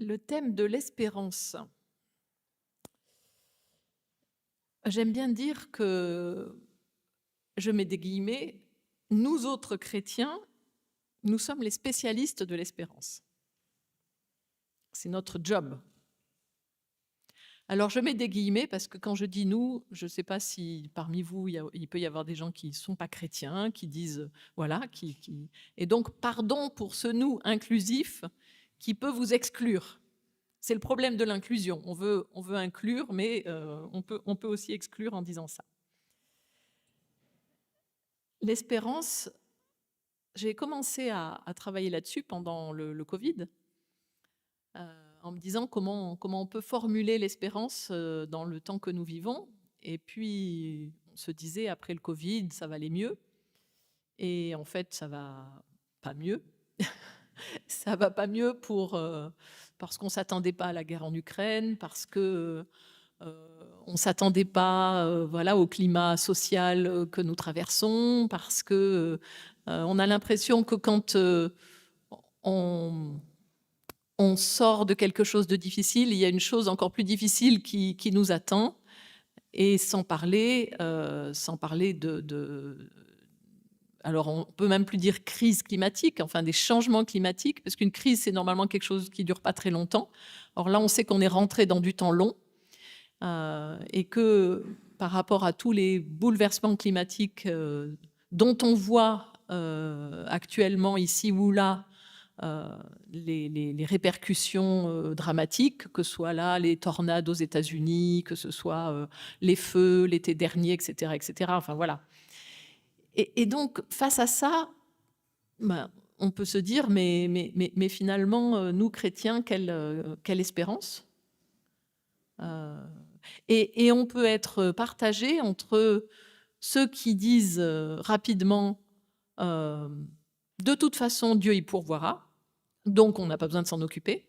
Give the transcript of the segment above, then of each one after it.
Le thème de l'espérance. J'aime bien dire que, je mets des guillemets, nous autres chrétiens, nous sommes les spécialistes de l'espérance. C'est notre job. Alors je mets des guillemets parce que quand je dis nous, je ne sais pas si parmi vous, il peut y avoir des gens qui ne sont pas chrétiens, qui disent, voilà, et donc pardon pour ce nous inclusif qui peut vous exclure. C'est le problème de l'inclusion. On veut inclure, mais on peut aussi exclure en disant ça. L'espérance, j'ai commencé à travailler là-dessus pendant le Covid, en me disant comment on peut formuler l'espérance dans le temps que nous vivons. Et puis, on se disait, après le Covid, ça va aller mieux. Et en fait, ça va pas mieux. Ça va pas mieux parce qu'on ne s'attendait pas à la guerre en Ukraine, parce que on ne s'attendait pas voilà, au climat social que nous traversons, parce que on a l'impression que quand on, on sort de quelque chose de difficile, il y a une chose encore plus difficile qui nous attend, et sans parler alors on peut même plus dire crise climatique, enfin des changements climatiques, parce qu'une crise, c'est normalement quelque chose qui dure pas très longtemps. Or là, on sait qu'on est rentré dans du temps long, et que par rapport à tous les bouleversements climatiques dont on voit actuellement ici ou là les répercussions dramatiques, que ce soit là les tornades aux États-Unis, que ce soit les feux l'été dernier, etc., etc. Enfin voilà. Et donc face à ça, ben, on peut se dire mais finalement nous chrétiens quelle espérance. Et on peut être partagé entre ceux qui disent rapidement de toute façon Dieu y pourvoira, donc on n'a pas besoin de s'en occuper.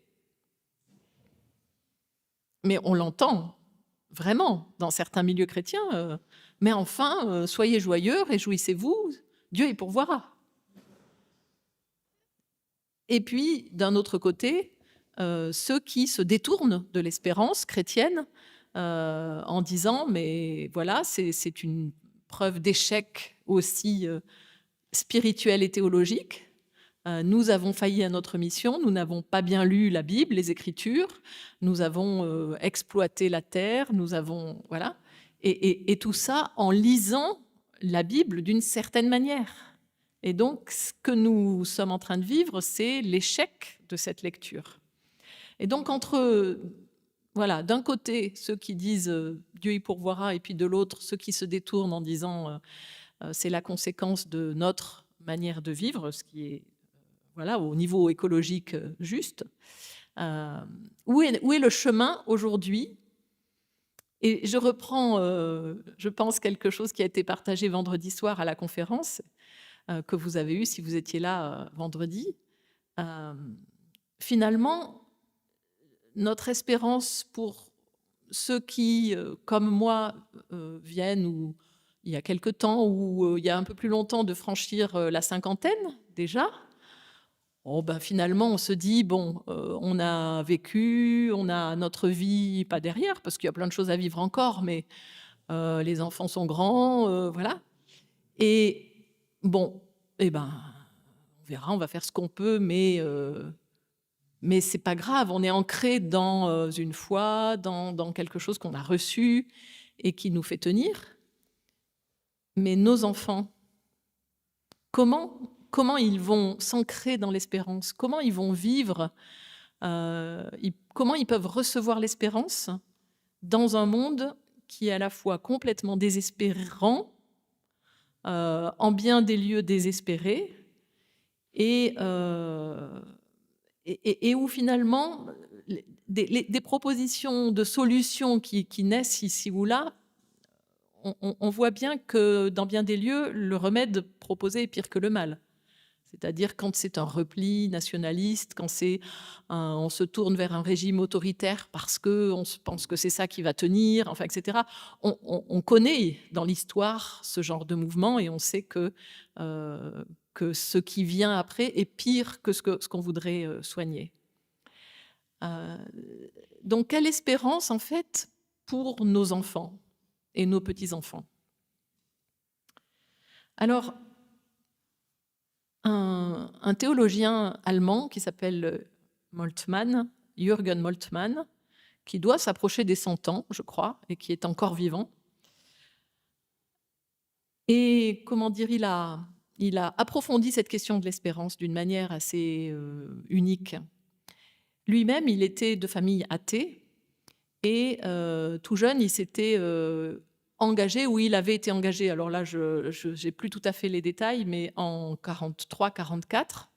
Mais on l'entend vraiment dans certains milieux chrétiens. Mais enfin, soyez joyeux, réjouissez-vous, Dieu y pourvoira. Et puis, d'un autre côté, ceux qui se détournent de l'espérance chrétienne en disant, mais voilà, c'est une preuve d'échec aussi spirituel et théologique. Nous avons failli à notre mission, nous n'avons pas bien lu la Bible, les Écritures, nous avons exploité la terre, nous avons voilà, et tout ça en lisant la Bible d'une certaine manière. Et donc, ce que nous sommes en train de vivre, c'est l'échec de cette lecture. Et donc, entre voilà, d'un côté ceux qui disent Dieu y pourvoira, et puis de l'autre ceux qui se détournent en disant c'est la conséquence de notre manière de vivre, ce qui est voilà, au niveau écologique juste. Où est le chemin aujourd'hui? Et je reprends, je pense, quelque chose qui a été partagé vendredi soir à la conférence que vous avez eue, si vous étiez là vendredi. Finalement, notre espérance pour ceux qui, comme moi, viennent ou il y a quelque temps ou il y a un peu plus longtemps de franchir la cinquantaine déjà. Oh ben finalement, on se dit, bon, on a vécu, on a notre vie, pas derrière, parce qu'il y a plein de choses à vivre encore, mais les enfants sont grands, voilà. Et bon, eh ben, on verra, on va faire ce qu'on peut, mais c'est pas grave, on est ancré dans une foi, dans quelque chose qu'on a reçu et qui nous fait tenir. Mais nos enfants, comment ils vont s'ancrer dans l'espérance? Comment ils vont vivre? Comment ils peuvent recevoir l'espérance dans un monde qui est à la fois complètement désespérant, en bien des lieux désespérés, et où finalement des propositions de solutions qui naissent ici ou là, on voit bien que dans bien des lieux, le remède proposé est pire que le mal. C'est-à-dire quand c'est un repli nationaliste, quand on se tourne vers un régime autoritaire parce qu'on pense que c'est ça qui va tenir, enfin, etc. On connaît dans l'histoire ce genre de mouvement et on sait que ce qui vient après est pire que ce qu'on voudrait soigner. Euh, donc, quelle espérance, en fait, pour nos enfants et nos petits-enfants? Alors, un théologien allemand qui s'appelle Moltmann, Jürgen Moltmann, qui doit s'approcher des 100 ans, je crois, et qui est encore vivant. Et comment dire, il a approfondi cette question de l'espérance d'une manière assez unique. Lui-même, il était de famille athée et tout jeune, il s'était engagé, ou il avait été engagé, alors là, je n'ai plus tout à fait les détails, mais en 43-44,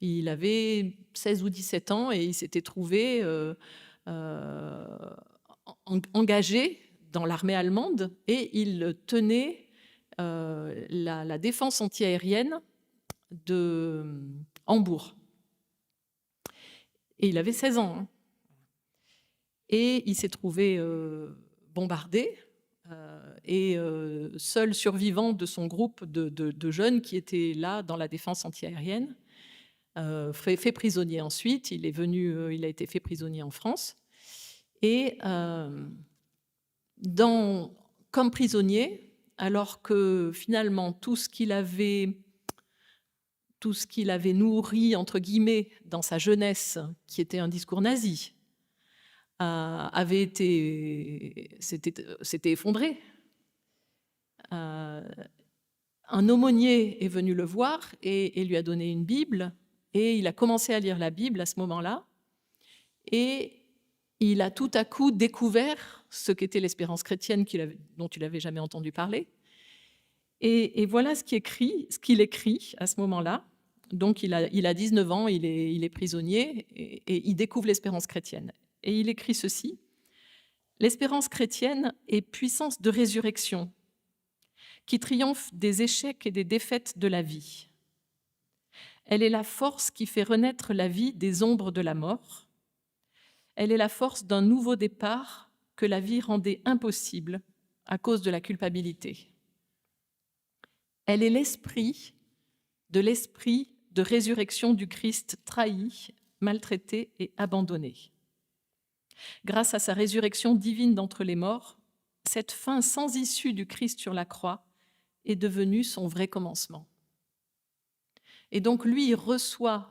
il avait 16 ou 17 ans et il s'était trouvé engagé dans l'armée allemande et il tenait la défense antiaérienne de Hambourg. Et il avait 16 ans. Hein. Et il s'est trouvé bombardé et seul survivant de son groupe de jeunes qui étaient là dans la défense antiaérienne, fait prisonnier ensuite. Il a été fait prisonnier en France. Et comme prisonnier, alors que finalement tout ce qu'il avait nourri, entre guillemets, dans sa jeunesse, qui était un discours nazi, s'était effondré. Un aumônier est venu le voir et lui a donné une Bible, et il a commencé à lire la Bible à ce moment-là, et il a tout à coup découvert ce qu'était l'espérance chrétienne dont il n'avait jamais entendu parler. Et voilà ce qu'il écrit à ce moment-là. Donc il a 19 ans, il est prisonnier, et il découvre l'espérance chrétienne. Et il écrit ceci: l'espérance chrétienne est puissance de résurrection qui triomphe des échecs et des défaites de la vie. Elle est la force qui fait renaître la vie des ombres de la mort. Elle est la force d'un nouveau départ que la vie rendait impossible à cause de la culpabilité. Elle est l'esprit de résurrection du Christ trahi, maltraité et abandonné. Grâce à sa résurrection divine d'entre les morts, cette fin sans issue du Christ sur la croix est devenue son vrai commencement. Et donc lui,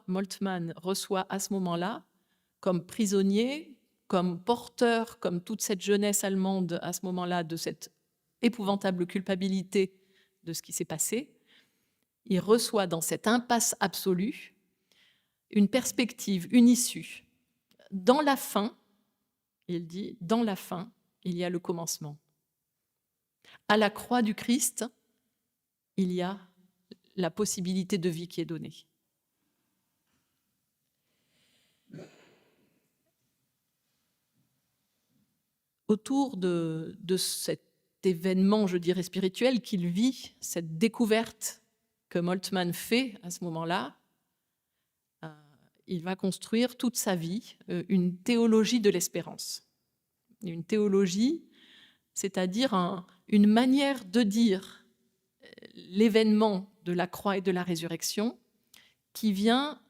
Moltmann reçoit à ce moment-là, comme prisonnier, comme porteur, comme toute cette jeunesse allemande à ce moment-là, de cette épouvantable culpabilité de ce qui s'est passé, il reçoit dans cette impasse absolue une perspective, une issue. Dans la fin, il dit, dans la fin, il y a le commencement. À la croix du Christ, il y a la possibilité de vie qui est donnée. Autour de cet événement, je dirais, spirituel qu'il vit, cette découverte que Moltmann fait à ce moment-là, il va construire toute sa vie une théologie de l'espérance. Une théologie, c'est-à-dire une manière de dire l'événement de la croix et de la résurrection qui vient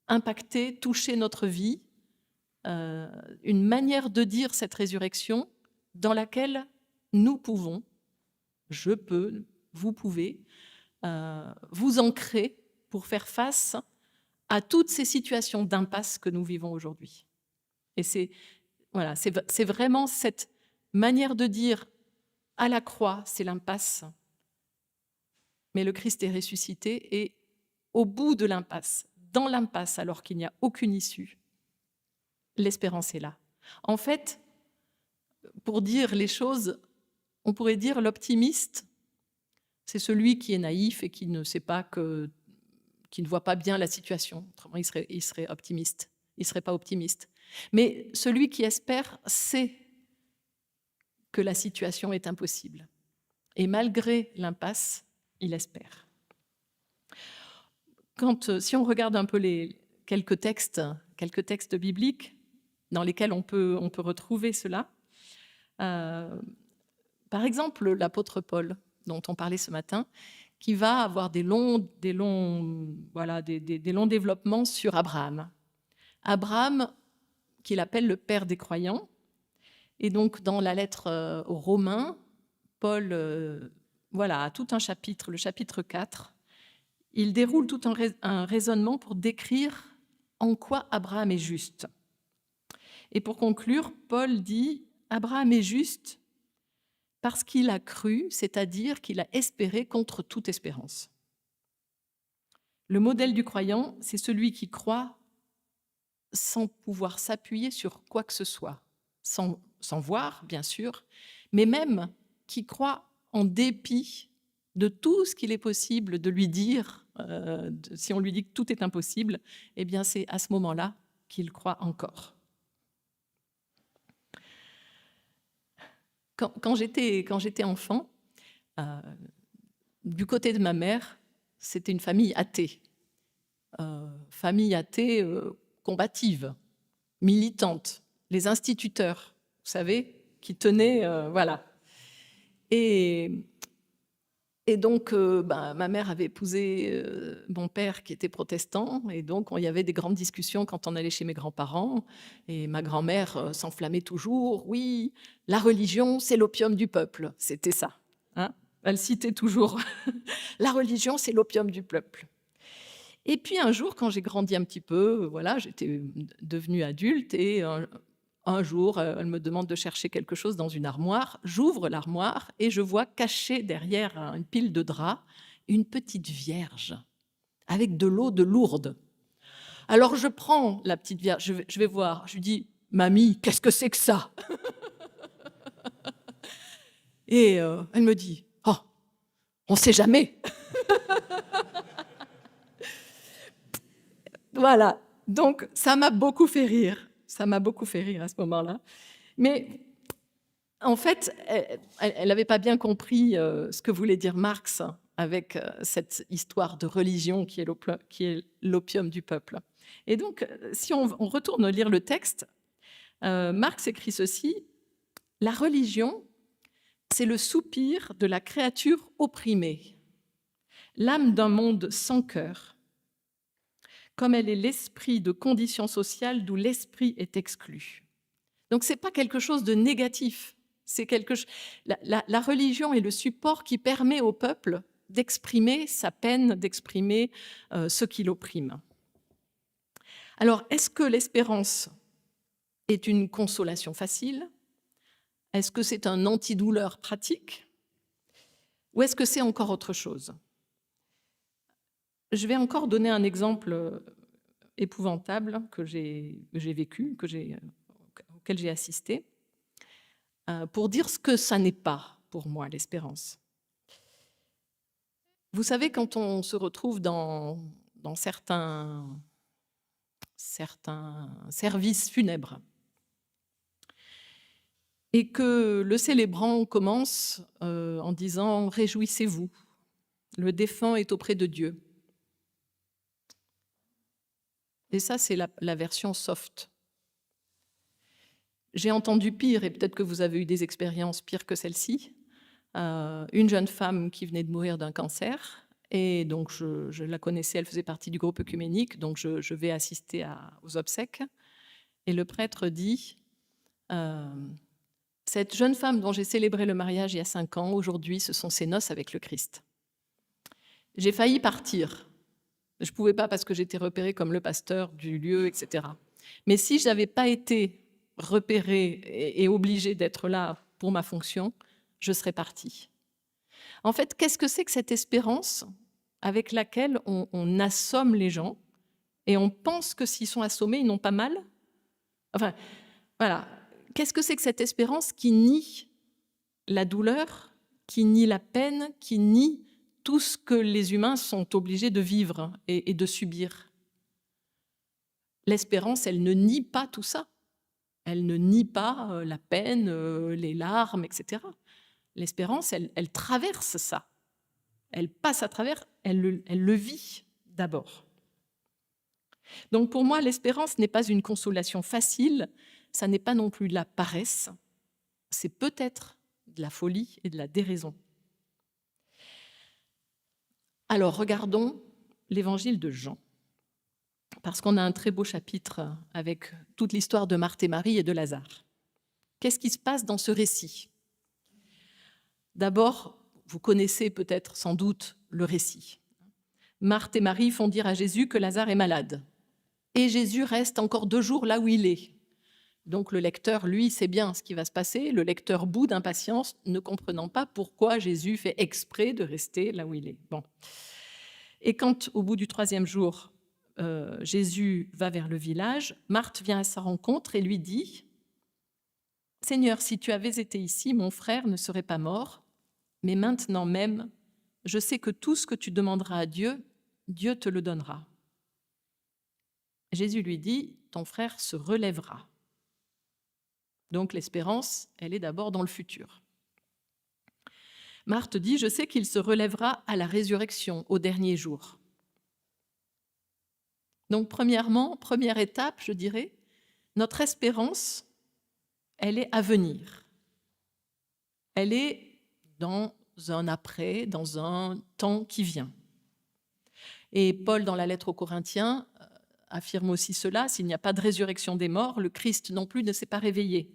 impacter, toucher notre vie, une manière de dire cette résurrection dans laquelle nous pouvons, je peux, vous pouvez, vous ancrer pour faire face à toutes ces situations d'impasse que nous vivons aujourd'hui. Et c'est vraiment cette manière de dire à la croix, c'est l'impasse, mais le Christ est ressuscité et au bout de l'impasse, dans l'impasse alors qu'il n'y a aucune issue, l'espérance est là. En fait, pour dire les choses, on pourrait dire l'optimiste, c'est celui qui est naïf et qui ne sait pas qui ne voit pas bien la situation. Autrement, il serait optimiste. Il ne serait pas optimiste. Mais celui qui espère sait que la situation est impossible. Et malgré l'impasse, il espère. Si on regarde un peu quelques textes bibliques dans lesquels on peut retrouver cela, par exemple l'apôtre Paul, dont on parlait ce matin, qui va avoir des longs développements sur Abraham. Abraham, qu'il appelle le père des croyants. Et donc, dans la lettre aux Romains, Paul a tout un chapitre, le chapitre 4. Il déroule tout un raisonnement pour décrire en quoi Abraham est juste. Et pour conclure, Paul dit « Abraham est juste parce qu'il a cru, c'est-à-dire qu'il a espéré contre toute espérance. » Le modèle du croyant, c'est celui qui croit sans pouvoir s'appuyer sur quoi que ce soit, sans voir, bien sûr, mais même qui croit en dépit de tout ce qu'il est possible de lui dire. Si on lui dit que tout est impossible, eh bien c'est à ce moment-là qu'il croit encore. Quand j'étais enfant, du côté de ma mère, c'était une famille athée. Combative, militante, les instituteurs, vous savez, qui tenaient, voilà. Et donc, ma mère avait épousé mon père qui était protestant, et donc il y avait des grandes discussions quand on allait chez mes grands-parents, et ma grand-mère s'enflammait toujours. Oui, la religion, c'est l'opium du peuple, c'était ça. Hein, elle citait toujours la religion, c'est l'opium du peuple. Et puis un jour, quand j'ai grandi un petit peu, voilà, j'étais devenue adulte, et un jour, elle me demande de chercher quelque chose dans une armoire. J'ouvre l'armoire et je vois cachée derrière une pile de draps une petite vierge avec de l'eau de Lourdes. Alors je prends la petite vierge, je vais voir, je lui dis « Mamie, qu'est-ce que c'est que ça ?» Et elle me dit « Oh, on ne sait jamais !» Voilà, donc ça m'a beaucoup fait rire. Ça m'a beaucoup fait rire à ce moment-là. Mais en fait, elle n'avait pas bien compris ce que voulait dire Marx avec cette histoire de religion qui est l'opium du peuple. Et donc, si on retourne lire le texte, Marx écrit ceci: « La religion, c'est le soupir de la créature opprimée, l'âme d'un monde sans cœur, comme elle est l'esprit de conditions sociales d'où l'esprit est exclu. » Donc, ce n'est pas quelque chose de négatif. La religion est le support qui permet au peuple d'exprimer sa peine, d'exprimer ce qui l'opprime. Alors, est-ce que l'espérance est une consolation facile? Est-ce que c'est un antidouleur pratique? Ou est-ce que c'est encore autre chose? Je vais encore donner un exemple épouvantable que j'ai vécu, auquel j'ai assisté, pour dire ce que ça n'est pas pour moi, l'espérance. Vous savez, quand on se retrouve dans certains services funèbres et que le célébrant commence en disant « Réjouissez-vous, le défunt est auprès de Dieu ». Et ça, c'est la version soft. J'ai entendu pire, et peut-être que vous avez eu des expériences pires que celle-ci. Une jeune femme qui venait de mourir d'un cancer, et donc je la connaissais, elle faisait partie du groupe œcuménique, donc je vais assister aux obsèques. Et le prêtre dit « Cette jeune femme dont j'ai célébré le mariage il y a 5 ans, aujourd'hui, ce sont ses noces avec le Christ. » J'ai failli partir. Je ne pouvais pas parce que j'étais repérée comme le pasteur du lieu, etc. Mais si je n'avais pas été repérée et obligée d'être là pour ma fonction, je serais partie. En fait, qu'est-ce que c'est que cette espérance avec laquelle on assomme les gens et on pense que s'ils sont assommés, ils n'ont pas mal? Enfin, voilà. Qu'est-ce que c'est que cette espérance qui nie la douleur, qui nie la peine, qui nie tout ce que les humains sont obligés de vivre et de subir? L'espérance, elle ne nie pas tout ça. Elle ne nie pas la peine, les larmes, etc. L'espérance, elle traverse ça. Elle passe à travers, elle le vit d'abord. Donc pour moi, l'espérance n'est pas une consolation facile, ça n'est pas non plus de la paresse, c'est peut-être de la folie et de la déraison. Alors regardons l'évangile de Jean. parce qu'on a un très beau chapitre avec toute l'histoire de Marthe et Marie et de Lazare. Qu'est-ce qui se passe dans ce récit? D'abord, vous connaissez peut-être sans doute le récit. Marthe et Marie font dire à Jésus que Lazare est malade. Et Jésus reste encore 2 jours là où il est. Donc le lecteur, lui, sait bien ce qui va se passer. Le lecteur bout d'impatience, ne comprenant pas pourquoi Jésus fait exprès de rester là où il est. Bon. Et quand, au bout du 3e jour, Jésus va vers le village, Marthe vient à sa rencontre et lui dit « Seigneur, si tu avais été ici, mon frère ne serait pas mort, mais maintenant même, je sais que tout ce que tu demanderas à Dieu, Dieu te le donnera. » Jésus lui dit « Ton frère se relèvera. » Donc l'espérance, elle est d'abord dans le futur. Marthe dit « Je sais qu'il se relèvera à la résurrection, au dernier jour. » Donc premièrement, première étape, je dirais, notre espérance, elle est à venir. Elle est dans un après, dans un temps qui vient. Et Paul, dans la lettre aux Corinthiens, affirme aussi cela, s'il n'y a pas de résurrection des morts, le Christ non plus ne s'est pas réveillé.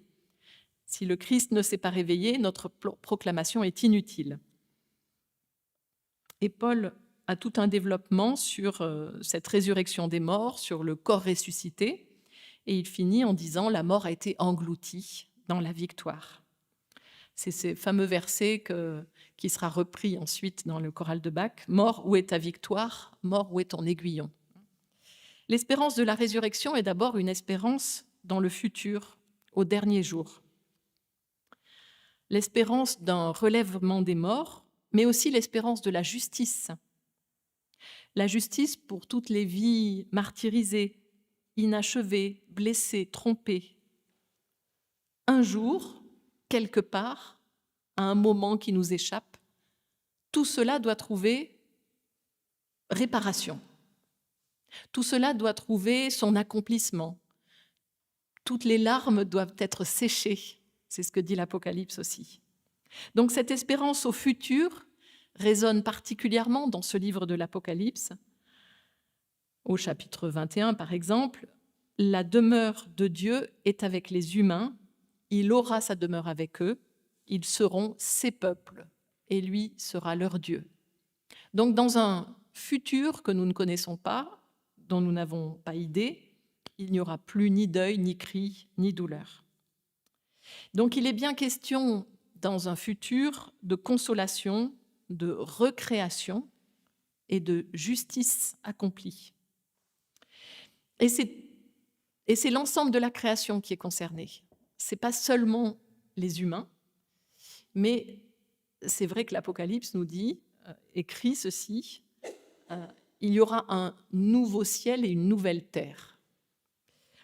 Si le Christ ne s'est pas réveillé, notre proclamation est inutile. Et Paul a tout un développement sur cette résurrection des morts, sur le corps ressuscité, et il finit en disant « La mort a été engloutie dans la victoire ». C'est ce fameux verset qui sera repris ensuite dans le choral de Bach. « Mort, où est ta victoire? Mort, où est ton aiguillon ?» L'espérance de la résurrection est d'abord une espérance dans le futur, au dernier jour. L'espérance d'un relèvement des morts, mais aussi l'espérance de la justice. La justice pour toutes les vies martyrisées, inachevées, blessées, trompées. Un jour, quelque part, à un moment qui nous échappe, tout cela doit trouver réparation. Tout cela doit trouver son accomplissement. Toutes les larmes doivent être séchées. C'est ce que dit l'Apocalypse aussi. Donc cette espérance au futur résonne particulièrement dans ce livre de l'Apocalypse. Au chapitre 21, par exemple, « La demeure de Dieu est avec les humains, il aura sa demeure avec eux, ils seront ses peuples, et lui sera leur Dieu. » Donc dans un futur que nous ne connaissons pas, dont nous n'avons pas idée, il n'y aura plus ni deuil, ni cri, ni douleur. Donc il est bien question dans un futur de consolation, de recréation et de justice accomplie. Et c'est l'ensemble de la création qui est concerné. Ce n'est pas seulement les humains, mais c'est vrai que l'Apocalypse nous dit, écrit ceci, il y aura un nouveau ciel et une nouvelle terre.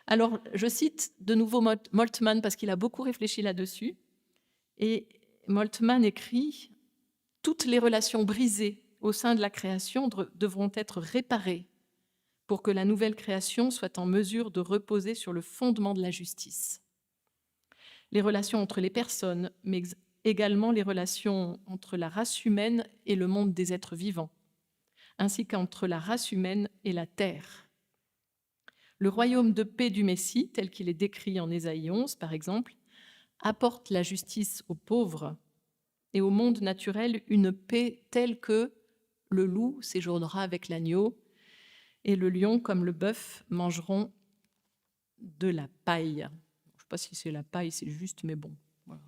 Alors, je cite de nouveau Moltmann parce qu'il a beaucoup réfléchi là-dessus. Et Moltmann écrit « Toutes les relations brisées au sein de la création devront être réparées pour que la nouvelle création soit en mesure de reposer sur le fondement de la justice. Les relations entre les personnes, mais également les relations entre la race humaine et le monde des êtres vivants, ainsi qu'entre la race humaine et la terre. Le royaume de paix du Messie, tel qu'il est décrit en Ésaïe 11, par exemple, apporte la justice aux pauvres et au monde naturel une paix telle que le loup séjournera avec l'agneau et le lion comme le bœuf mangeront de la paille. Je ne sais pas si c'est la paille, c'est juste, mais bon. Voilà.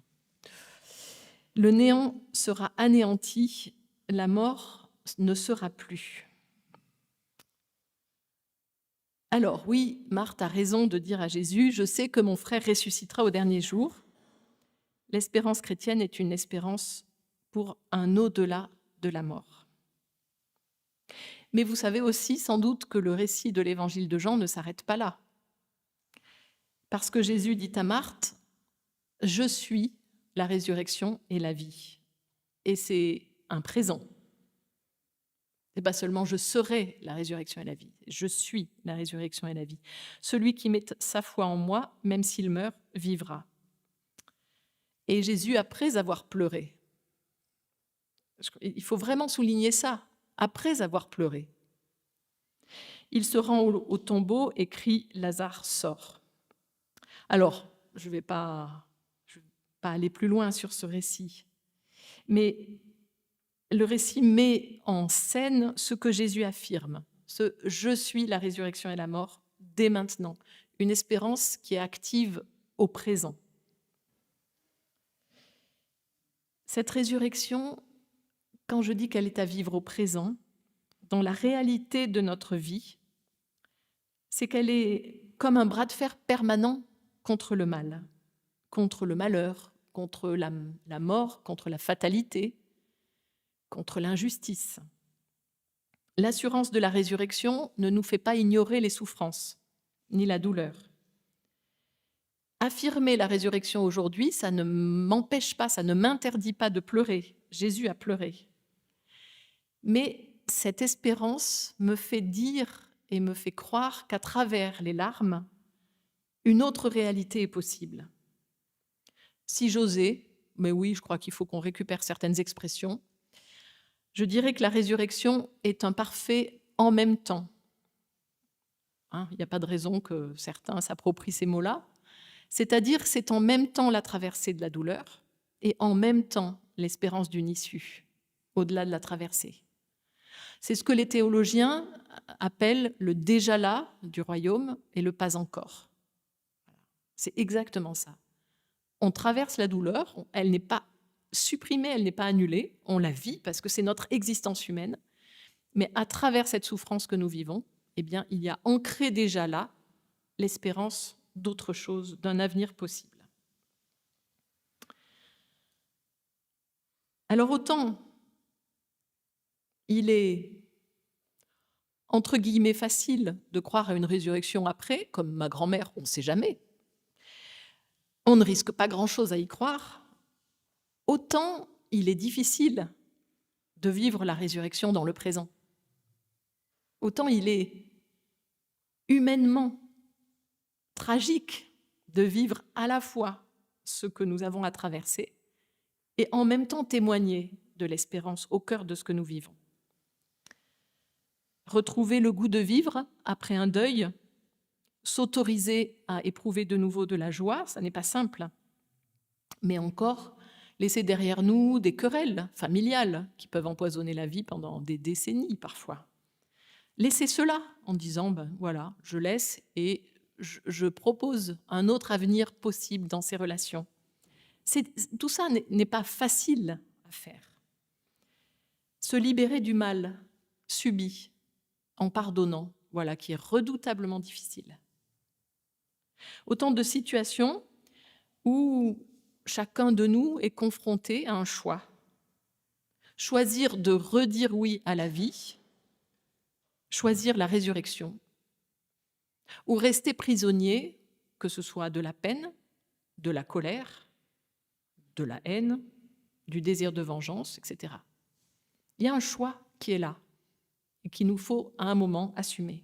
Le néant sera anéanti, la mort ne sera plus. Alors oui, Marthe a raison de dire à Jésus « Je sais que mon frère ressuscitera au dernier jour ». L'espérance chrétienne est une espérance pour un au-delà de la mort. Mais vous savez aussi sans doute que le récit de l'évangile de Jean ne s'arrête pas là. Parce que Jésus dit à Marthe « Je suis la résurrection et la vie ». Et c'est un présent. Ce n'est pas seulement « je serai la résurrection et la vie », je suis la résurrection et la vie. Celui qui met sa foi en moi, même s'il meurt, vivra. Et Jésus, après avoir pleuré, il faut vraiment souligner ça, après avoir pleuré, Il se rend au tombeau et crie « Lazare, sort ». Alors, je ne vais pas aller plus loin sur ce récit, mais le récit met en scène ce que Jésus affirme, ce « je suis la résurrection et la mort » dès maintenant, une espérance qui est active au présent. Cette résurrection, quand je dis qu'elle est à vivre au présent, dans la réalité de notre vie, c'est qu'elle est comme un bras de fer permanent contre le mal, contre le malheur, contre la mort, contre la fatalité, contre l'injustice. L'assurance de la résurrection ne nous fait pas ignorer les souffrances, ni la douleur. Affirmer la résurrection aujourd'hui, ça ne m'empêche pas, ça ne m'interdit pas de pleurer. Jésus a pleuré. Mais cette espérance me fait dire et me fait croire qu'à travers les larmes, une autre réalité est possible. Si j'osais, mais oui, je crois qu'il faut qu'on récupère certaines expressions, je dirais que la résurrection est un parfait en même temps. Il n'y a pas de raison que certains s'approprient ces mots-là. C'est-à-dire que c'est en même temps la traversée de la douleur et en même temps l'espérance d'une issue, au-delà de la traversée. C'est ce que les théologiens appellent le déjà là du royaume et le pas encore. C'est exactement ça. On traverse la douleur, elle n'est pas supprimée, elle n'est pas annulée, on la vit parce que c'est notre existence humaine, mais à travers cette souffrance que nous vivons, eh bien, il y a ancré déjà là l'espérance d'autre chose, d'un avenir possible. Alors autant il est entre guillemets facile de croire à une résurrection après, comme ma grand-mère, on ne sait jamais. On ne risque pas grand-chose à y croire. Autant il est difficile de vivre la résurrection dans le présent. Autant il est humainement tragique de vivre à la fois ce que nous avons à traverser et en même temps témoigner de l'espérance au cœur de ce que nous vivons. Retrouver le goût de vivre après un deuil, s'autoriser à éprouver de nouveau de la joie, ça n'est pas simple, mais encore laisser derrière nous des querelles familiales qui peuvent empoisonner la vie pendant des décennies parfois. Laisser cela en disant, voilà, je laisse et je propose un autre avenir possible dans ces relations. Tout ça n'est pas facile à faire. Se libérer du mal subi en pardonnant, voilà, qui est redoutablement difficile. Autant de situations où chacun de nous est confronté à un choix. Choisir de redire oui à la vie, choisir la résurrection, ou rester prisonnier, que ce soit de la peine, de la colère, de la haine, du désir de vengeance, etc. Il y a un choix qui est là et qu'il nous faut à un moment assumer.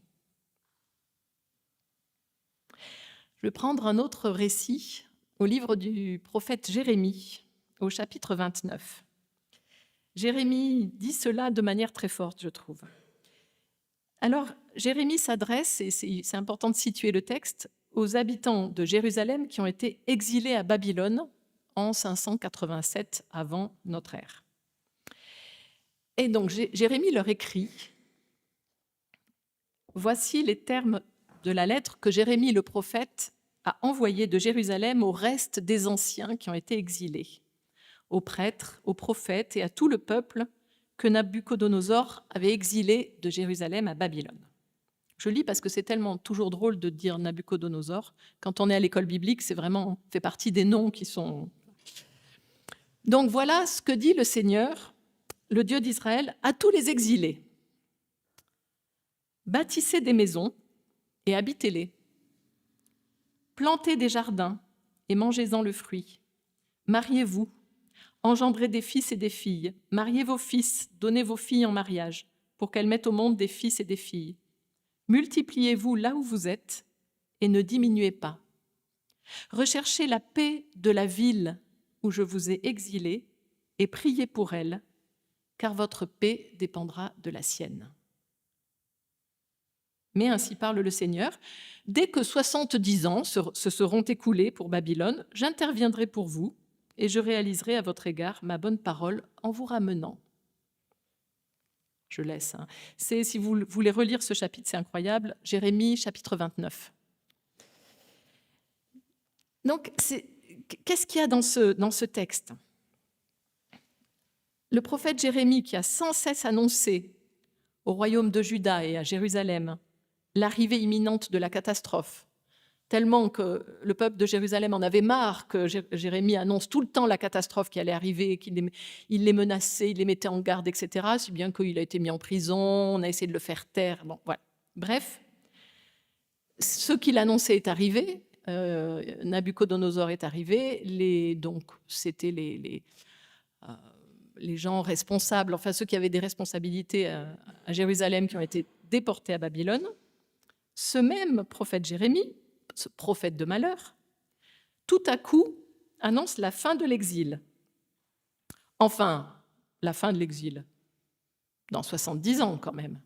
Je vais prendre un autre récit au livre du prophète Jérémie, au chapitre 29. Jérémie dit cela de manière très forte, je trouve. Alors, Jérémie s'adresse, et c'est important de situer le texte, aux habitants de Jérusalem qui ont été exilés à Babylone en 587 avant notre ère. Et donc, Jérémie leur écrit « Voici les termes de la lettre que Jérémie le prophète a envoyée de Jérusalem au reste des anciens qui ont été exilés, aux prêtres, aux prophètes et à tout le peuple que Nabuchodonosor avait exilé de Jérusalem à Babylone. » Je lis parce que c'est tellement toujours drôle de dire Nabuchodonosor. Quand on est à l'école biblique, c'est vraiment fait partie des noms qui sont... Donc voilà ce que dit le Seigneur, le Dieu d'Israël, à tous les exilés. Bâtissez des maisons et habitez-les. Plantez des jardins et mangez-en le fruit. Mariez-vous, engendrez des fils et des filles. Mariez vos fils, donnez vos filles en mariage, pour qu'elles mettent au monde des fils et des filles. Multipliez-vous là où vous êtes et ne diminuez pas. Recherchez la paix de la ville où je vous ai exilés et priez pour elle, car votre paix dépendra de la sienne. Mais ainsi parle le Seigneur, dès que 70 ans se seront écoulés pour Babylone, j'interviendrai pour vous et je réaliserai à votre égard ma bonne parole en vous ramenant. Je laisse. Si vous voulez relire ce chapitre, c'est incroyable. Jérémie, chapitre 29. Donc, qu'est-ce qu'il y a dans ce texte ? Le prophète Jérémie, qui a sans cesse annoncé au royaume de Juda et à Jérusalem l'arrivée imminente de la catastrophe, tellement que le peuple de Jérusalem en avait marre que Jérémie annonce tout le temps la catastrophe qui allait arriver, qu'il les menaçait, il les mettait en garde, etc., si bien qu'il a été mis en prison, on a essayé de le faire taire. Bon, voilà. Bref, ce qu'il annonçait est arrivé, Nabuchodonosor est arrivé, donc c'était les gens responsables, enfin ceux qui avaient des responsabilités à Jérusalem qui ont été déportés à Babylone. Ce même prophète Jérémie, ce prophète de malheur, tout à coup annonce la fin de l'exil. Enfin, la fin de l'exil, dans 70 ans quand même.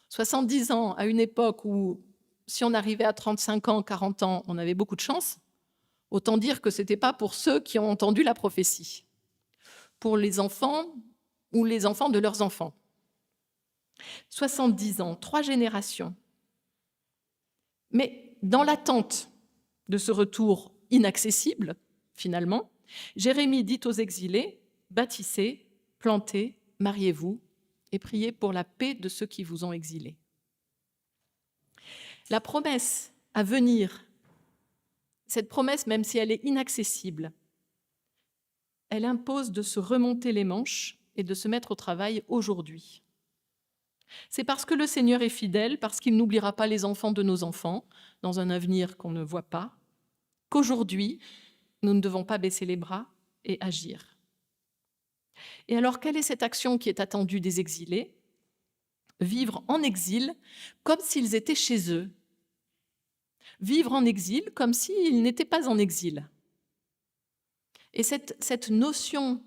70 ans à une époque où, si on arrivait à 35 ans, 40 ans, on avait beaucoup de chance, autant dire que ce n'était pas pour ceux qui ont entendu la prophétie, pour les enfants ou les enfants de leurs enfants. 70 ans, 3 générations. Mais dans l'attente de ce retour inaccessible, finalement, Jérémie dit aux exilés, bâtissez, plantez, mariez-vous et priez pour la paix de ceux qui vous ont exilés. La promesse à venir, cette promesse, même si elle est inaccessible, elle impose de se remonter les manches et de se mettre au travail aujourd'hui. C'est parce que le Seigneur est fidèle, parce qu'il n'oubliera pas les enfants de nos enfants, dans un avenir qu'on ne voit pas, qu'aujourd'hui, nous ne devons pas baisser les bras et agir. Et alors, quelle est cette action qui est attendue des exilés ? Vivre en exil comme s'ils étaient chez eux. Vivre en exil comme s'ils n'étaient pas en exil. Et cette notion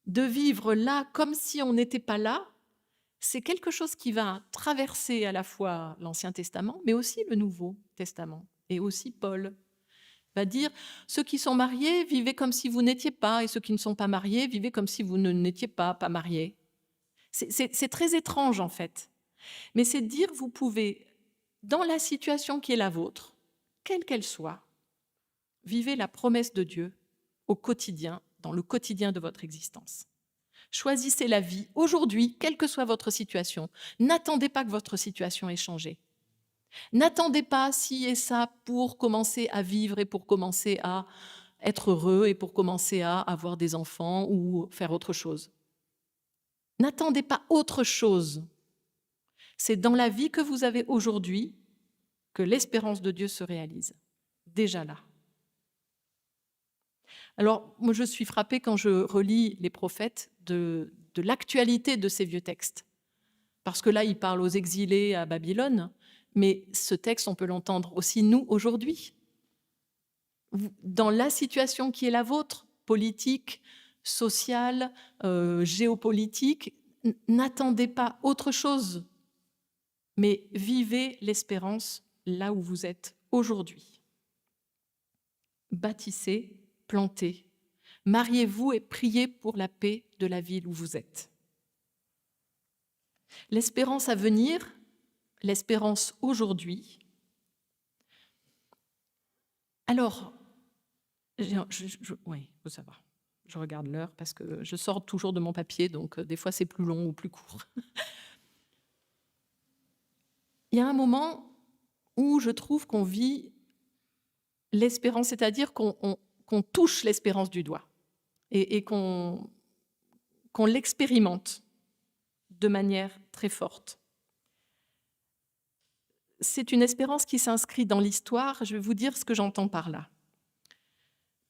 de vivre là comme si on n'était pas là, c'est quelque chose qui va traverser à la fois l'Ancien Testament, mais aussi le Nouveau Testament. Et aussi Paul va dire, ceux qui sont mariés, vivez comme si vous n'étiez pas, et ceux qui ne sont pas mariés, vivez comme si vous n'étiez pas mariés. C'est très étrange en fait. Mais c'est de dire, vous pouvez, dans la situation qui est la vôtre, quelle qu'elle soit, vivez la promesse de Dieu au quotidien, dans le quotidien de votre existence. Choisissez la vie aujourd'hui, quelle que soit votre situation. N'attendez pas que votre situation ait changé. N'attendez pas ci et ça pour commencer à vivre et pour commencer à être heureux et pour commencer à avoir des enfants ou faire autre chose. N'attendez pas autre chose. C'est dans la vie que vous avez aujourd'hui que l'espérance de Dieu se réalise. Déjà là. Alors, moi, je suis frappée quand je relis les prophètes de l'actualité de ces vieux textes. Parce que là, ils parlent aux exilés à Babylone, mais ce texte, on peut l'entendre aussi nous, aujourd'hui. Dans la situation qui est la vôtre, politique, sociale, géopolitique, n'attendez pas autre chose, mais vivez l'espérance là où vous êtes aujourd'hui. Bâtissez, plantez, mariez-vous et priez pour la paix de la ville où vous êtes. L'espérance à venir, l'espérance aujourd'hui. Alors, oui, faut savoir. Je regarde l'heure parce que je sors toujours de mon papier, donc des fois c'est plus long ou plus court. Il y a un moment où je trouve qu'on vit l'espérance, c'est-à-dire qu'on touche l'espérance du doigt et qu'on l'expérimente de manière très forte. C'est une espérance qui s'inscrit dans l'histoire. Je vais vous dire ce que j'entends par là.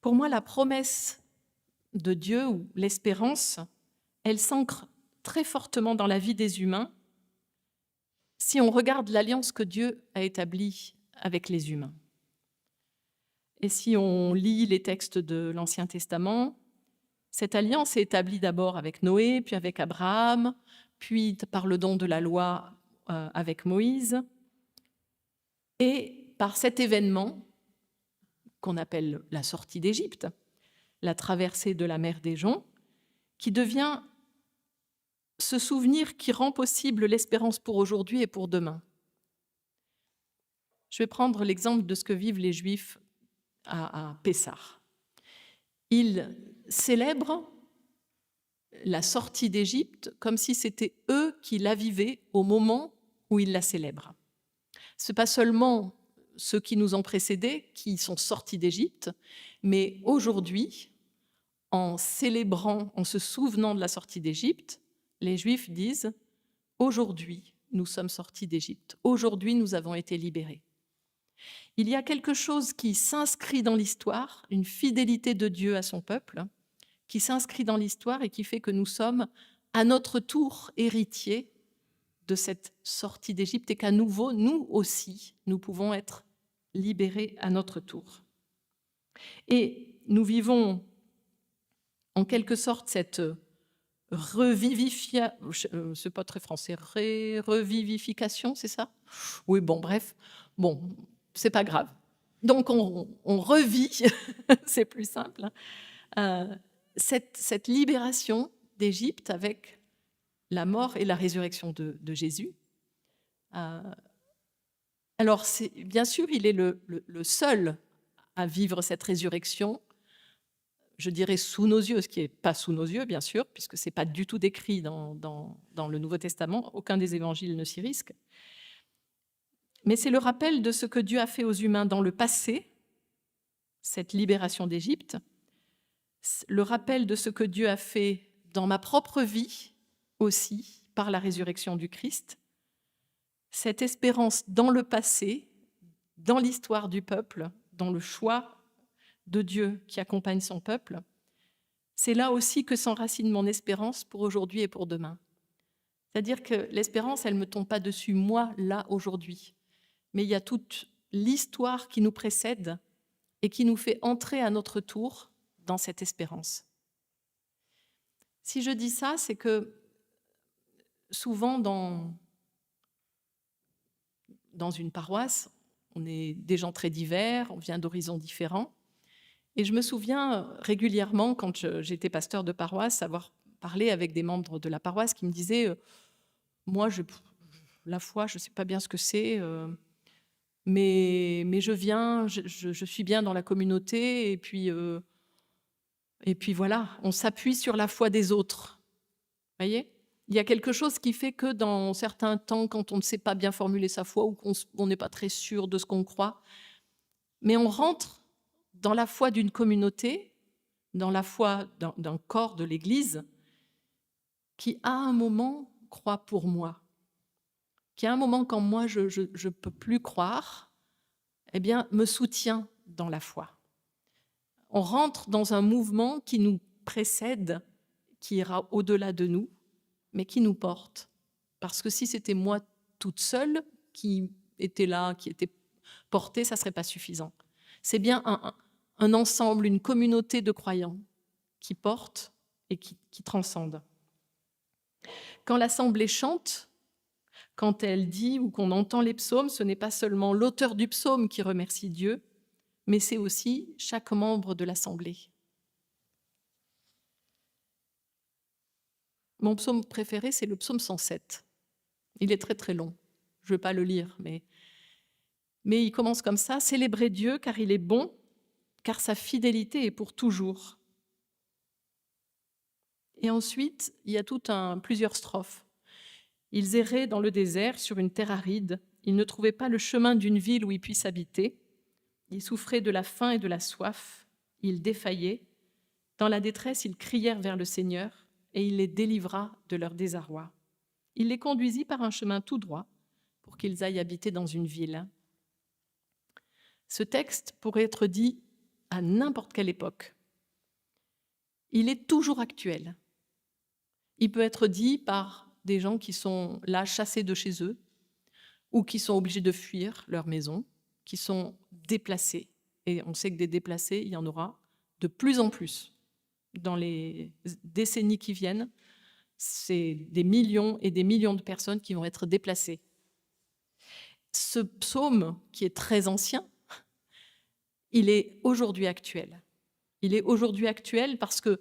Pour moi, la promesse de Dieu ou l'espérance, elle s'ancre très fortement dans la vie des humains si on regarde l'alliance que Dieu a établie avec les humains. Et si on lit les textes de l'Ancien Testament, cette alliance est établie d'abord avec Noé, puis avec Abraham, puis par le don de la loi avec Moïse. Et par cet événement qu'on appelle la sortie d'Égypte, la traversée de la mer des Joncs, qui devient ce souvenir qui rend possible l'espérance pour aujourd'hui et pour demain. Je vais prendre l'exemple de ce que vivent les Juifs à Pessah. Ils célèbrent la sortie d'Égypte comme si c'était eux qui la vivaient au moment où ils la célèbrent. Ce n'est pas seulement ceux qui nous ont précédés qui sont sortis d'Égypte, mais aujourd'hui, en célébrant, en se souvenant de la sortie d'Égypte, les Juifs disent « Aujourd'hui, nous sommes sortis d'Égypte. Aujourd'hui, nous avons été libérés. » Il y a quelque chose qui s'inscrit dans l'histoire, une fidélité de Dieu à son peuple, qui s'inscrit dans l'histoire et qui fait que nous sommes à notre tour héritiers de cette sortie d'Égypte et qu'à nouveau, nous aussi, nous pouvons être libérés à notre tour. Et nous vivons en quelque sorte cette c'est pas très français, revivification, c'est ça? Oui, bon, bref, bon, c'est pas grave. Donc on revit, c'est plus simple, cette libération d'Égypte avec la mort et la résurrection de Jésus. Alors, bien sûr, il est le seul à vivre cette résurrection, je dirais sous nos yeux, ce qui n'est pas sous nos yeux, bien sûr, puisque ce n'est pas du tout décrit dans le Nouveau Testament, aucun des évangiles ne s'y risque. Mais c'est le rappel de ce que Dieu a fait aux humains dans le passé, cette libération d'Égypte, le rappel de ce que Dieu a fait dans ma propre vie aussi, par la résurrection du Christ, cette espérance dans le passé, dans l'histoire du peuple, dans le choix de Dieu qui accompagne son peuple, c'est là aussi que s'enracine mon espérance pour aujourd'hui et pour demain. C'est-à-dire que l'espérance, elle ne me tombe pas dessus, moi, là, aujourd'hui. Mais il y a toute l'histoire qui nous précède et qui nous fait entrer à notre tour dans cette espérance. Si je dis ça, c'est que souvent dans une paroisse, on est des gens très divers, on vient d'horizons différents. Et je me souviens régulièrement, quand j'étais pasteur de paroisse, avoir parlé avec des membres de la paroisse qui me disaient « Moi, la foi, je ne sais pas bien ce que c'est, mais je viens, je suis bien dans la communauté, et puis voilà, on s'appuie sur la foi des autres. » Vous voyez ? Il y a quelque chose qui fait que dans certains temps, quand on ne sait pas bien formuler sa foi ou qu'on n'est pas très sûr de ce qu'on croit, mais on rentre dans la foi d'une communauté, dans la foi d'un corps de l'Église, qui à un moment croit pour moi, qui à un moment quand moi je ne peux plus croire, eh bien me soutient dans la foi. On rentre dans un mouvement qui nous précède, qui ira au-delà de nous, mais qui nous porte. Parce que si c'était moi toute seule qui était là, qui était portée, ça ne serait pas suffisant. C'est bien un ensemble, une communauté de croyants qui porte et qui transcende. Quand l'assemblée chante, quand elle dit ou qu'on entend les psaumes, ce n'est pas seulement l'auteur du psaume qui remercie Dieu, mais c'est aussi chaque membre de l'assemblée. Mon psaume préféré, c'est le psaume 107. Il est très très long. Je ne vais pas le lire, mais il commence comme ça. « Célébrez Dieu car il est bon, car sa fidélité est pour toujours. » Et ensuite, il y a plusieurs strophes. « Ils erraient dans le désert sur une terre aride. Ils ne trouvaient pas le chemin d'une ville où ils puissent habiter. Ils souffraient de la faim et de la soif. Ils défaillaient. Dans la détresse, ils crièrent vers le Seigneur et il les délivra de leur désarroi. Il les conduisit par un chemin tout droit pour qu'ils aillent habiter dans une ville. » Ce texte pourrait être dit à n'importe quelle époque. Il est toujours actuel. Il peut être dit par des gens qui sont là chassés de chez eux ou qui sont obligés de fuir leur maison, qui sont déplacés. Et on sait que des déplacés, il y en aura de plus en plus. Dans les décennies qui viennent, c'est des millions et des millions de personnes qui vont être déplacées. Ce psaume, qui est très ancien, il est aujourd'hui actuel. Il est aujourd'hui actuel parce que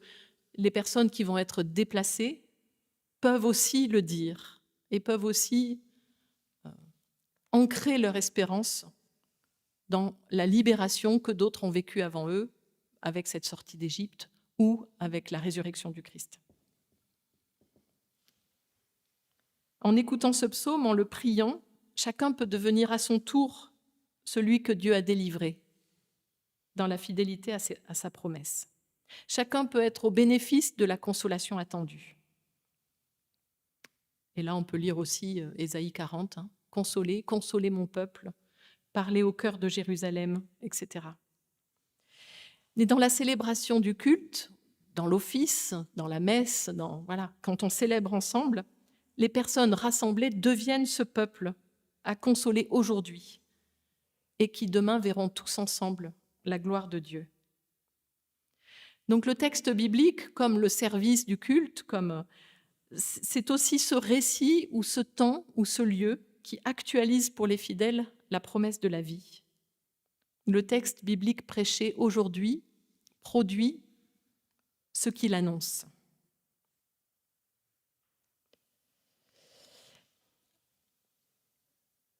les personnes qui vont être déplacées peuvent aussi le dire et peuvent aussi ancrer leur espérance dans la libération que d'autres ont vécue avant eux avec cette sortie d'Égypte ou avec la résurrection du Christ. En écoutant ce psaume, en le priant, chacun peut devenir à son tour celui que Dieu a délivré dans la fidélité à sa promesse. Chacun peut être au bénéfice de la consolation attendue. Et là, on peut lire aussi Ésaïe 40, Consolez, consolez mon peuple, parlez au cœur de Jérusalem, etc. Et dans la célébration du culte, dans l'office, dans la messe, quand on célèbre ensemble, les personnes rassemblées deviennent ce peuple à consoler aujourd'hui et qui demain verront tous ensemble la gloire de Dieu. Donc le texte biblique, comme le service du culte, c'est aussi ce récit ou ce temps ou ce lieu qui actualise pour les fidèles la promesse de la vie. Le texte biblique prêché aujourd'hui produit ce qu'il annonce.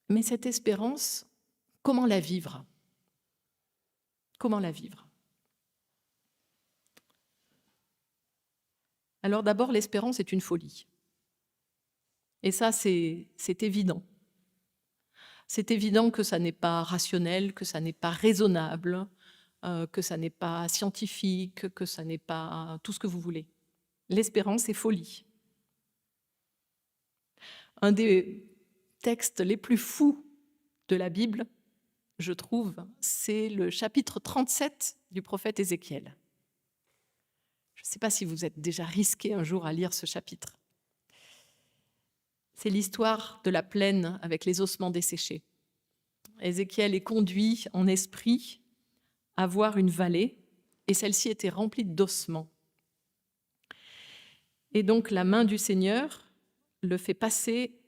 Mais cette espérance, comment la vivre ? Comment la vivre ? Alors d'abord, l'espérance est une folie. Et ça, c'est évident. C'est évident que ça n'est pas rationnel, que ça n'est pas raisonnable, que ça n'est pas scientifique, que ça n'est pas tout ce que vous voulez. L'espérance est folie. Un des textes les plus fous de la Bible, je trouve, c'est le chapitre 37 du prophète Ézéchiel. Je ne sais pas si vous êtes déjà risqué un jour à lire ce chapitre. C'est l'histoire de la plaine avec les ossements desséchés. Ézéchiel est conduit en esprit à voir une vallée, et celle-ci était remplie d'ossements. Et donc la main du Seigneur le fait passer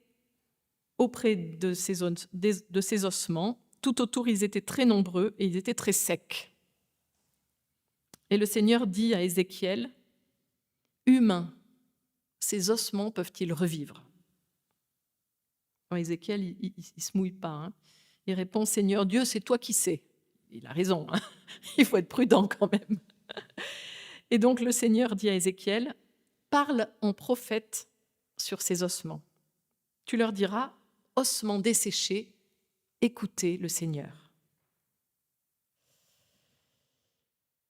auprès de ces ossements. Tout autour, ils étaient très nombreux et ils étaient très secs. Et le Seigneur dit à Ézéchiel, « Humain, ces ossements peuvent-ils revivre ?» Ézéchiel, il ne se mouille pas. Il répond, « Seigneur Dieu, c'est toi qui sais. » Il a raison, il faut être prudent quand même. Et donc le Seigneur dit à Ézéchiel, « Parle en prophète sur ces ossements. Tu leur diras, ossements desséchés, écoutez le Seigneur. »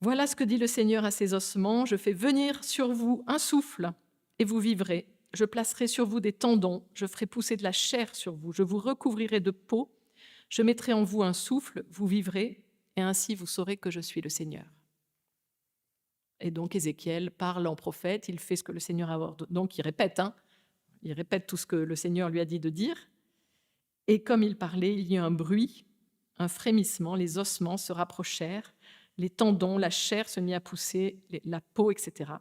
Voilà ce que dit le Seigneur à ces ossements, « Je fais venir sur vous un souffle et vous vivrez. Je placerai sur vous des tendons, je ferai pousser de la chair sur vous, je vous recouvrirai de peau, je mettrai en vous un souffle, vous vivrez, et ainsi vous saurez que je suis le Seigneur. » Et donc Ézéchiel parle en prophète, il fait ce que le Seigneur a ordonné. Donc il répète tout ce que le Seigneur lui a dit de dire. Et comme il parlait, il y a un bruit, un frémissement, les ossements se rapprochèrent, les tendons, la chair se mit à pousser, la peau, etc.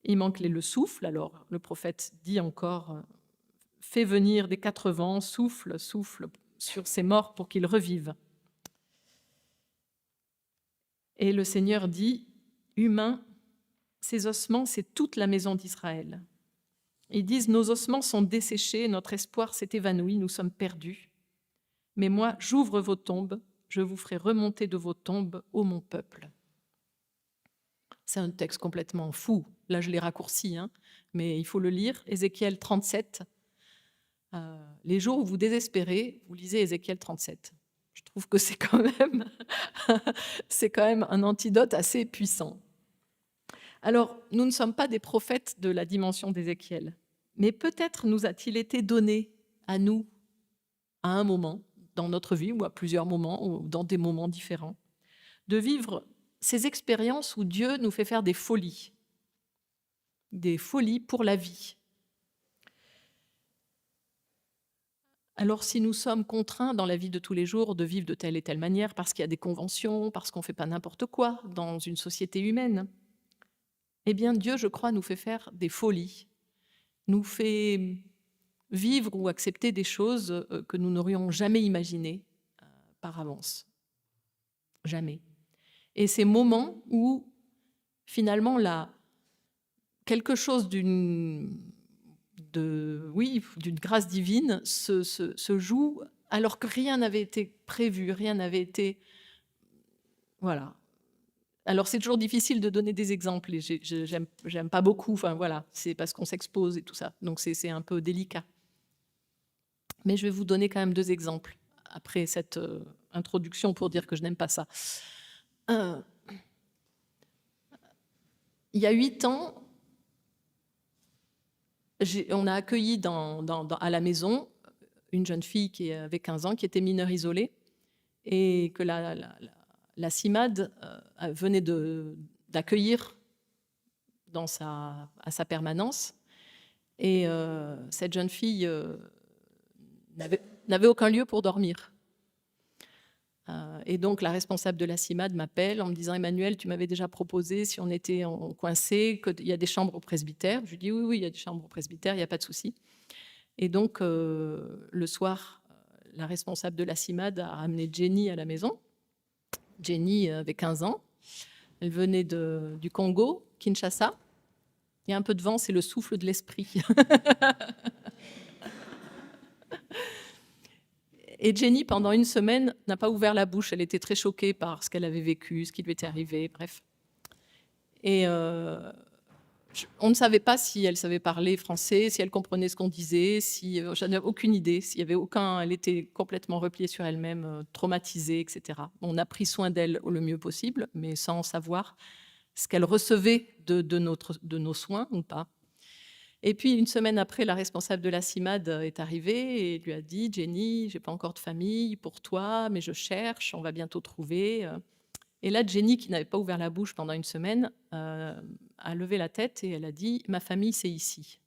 Il manque le souffle, alors le prophète dit encore, « Fais venir des quatre vents, souffle, souffle sur ces morts pour qu'ils revivent. » Et le Seigneur dit, « Humain, ces ossements, c'est toute la maison d'Israël. » Ils disent, « Nos ossements sont desséchés, notre espoir s'est évanoui, nous sommes perdus. Mais moi, j'ouvre vos tombes, je vous ferai remonter de vos tombes, ô mon peuple. » C'est un texte complètement fou. Là, je l'ai raccourci, mais il faut le lire. Ézéchiel 37. Les jours où vous désespérez, vous lisez Ézéchiel 37. Je trouve que c'est quand même un antidote assez puissant. Alors, nous ne sommes pas des prophètes de la dimension d'Ézéchiel, mais peut-être nous a-t-il été donné à nous, à un moment dans notre vie, ou à plusieurs moments, ou dans des moments différents, de vivre ces expériences où Dieu nous fait faire des folies pour la vie. Alors si nous sommes contraints dans la vie de tous les jours de vivre de telle et telle manière parce qu'il y a des conventions, parce qu'on ne fait pas n'importe quoi dans une société humaine, eh bien Dieu, je crois, nous fait faire des folies, nous fait vivre ou accepter des choses que nous n'aurions jamais imaginées par avance. Jamais. Et ces moments où, finalement, quelque chose d'une grâce divine se joue alors que rien n'avait été prévu, rien n'avait été... Voilà. Alors, c'est toujours difficile de donner des exemples, et j'aime pas beaucoup, enfin voilà, c'est parce qu'on s'expose et tout ça, donc c'est un peu délicat. Mais je vais vous donner quand même 2 exemples, après cette introduction pour dire que je n'aime pas ça. Il y a 8 ans, on a accueilli à la maison une jeune fille qui avait 15 ans, qui était mineure isolée, et que la CIMAD venait d'accueillir à sa permanence. Et cette jeune fille n'avait aucun lieu pour dormir. Et donc la responsable de la CIMAD m'appelle en me disant « Emmanuelle, tu m'avais déjà proposé, si on était coincé, qu'il y a des chambres au presbytère ». Je lui dis « Oui, il y a des chambres au presbytère, il n'y a pas de souci ». Et donc le soir, la responsable de la CIMAD a amené Jenny à la maison. Jenny avait 15 ans. Elle venait du Congo, Kinshasa. Il y a un peu de vent, c'est le souffle de l'esprit. Et Jenny, pendant 1 semaine, n'a pas ouvert la bouche. Elle était très choquée par ce qu'elle avait vécu, ce qui lui était arrivé, bref. Et on ne savait pas si elle savait parler français, si elle comprenait ce qu'on disait, je n'avais aucune idée. S'il y avait elle était complètement repliée sur elle-même, traumatisée, etc. On a pris soin d'elle le mieux possible, mais sans savoir ce qu'elle recevait de nos soins ou pas. Et puis, 1 semaine après, la responsable de la CIMAD est arrivée et lui a dit « Jenny, j'ai pas encore de famille pour toi, mais je cherche, on va bientôt trouver ». Et là, Jenny, qui n'avait pas ouvert la bouche pendant 1 semaine, a levé la tête et elle a dit « Ma famille, c'est ici ».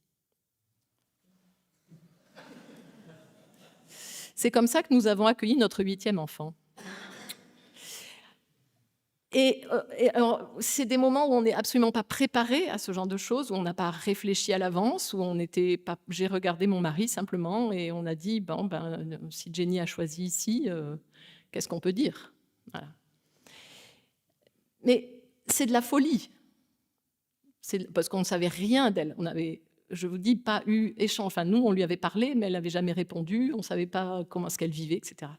C'est comme ça que nous avons accueilli notre 8e enfant. Et c'est des moments où on n'est absolument pas préparé à ce genre de choses, où on n'a pas réfléchi à l'avance, où on n'était pas... J'ai regardé mon mari simplement et on a dit bon, si Jenny a choisi ici, qu'est-ce qu'on peut dire? Voilà. Mais c'est de la folie, parce qu'on ne savait rien d'elle. On avait, je vous dis, pas eu échange. Enfin, nous, on lui avait parlé, mais elle n'avait jamais répondu. On ne savait pas comment est-ce qu'elle vivait, etc.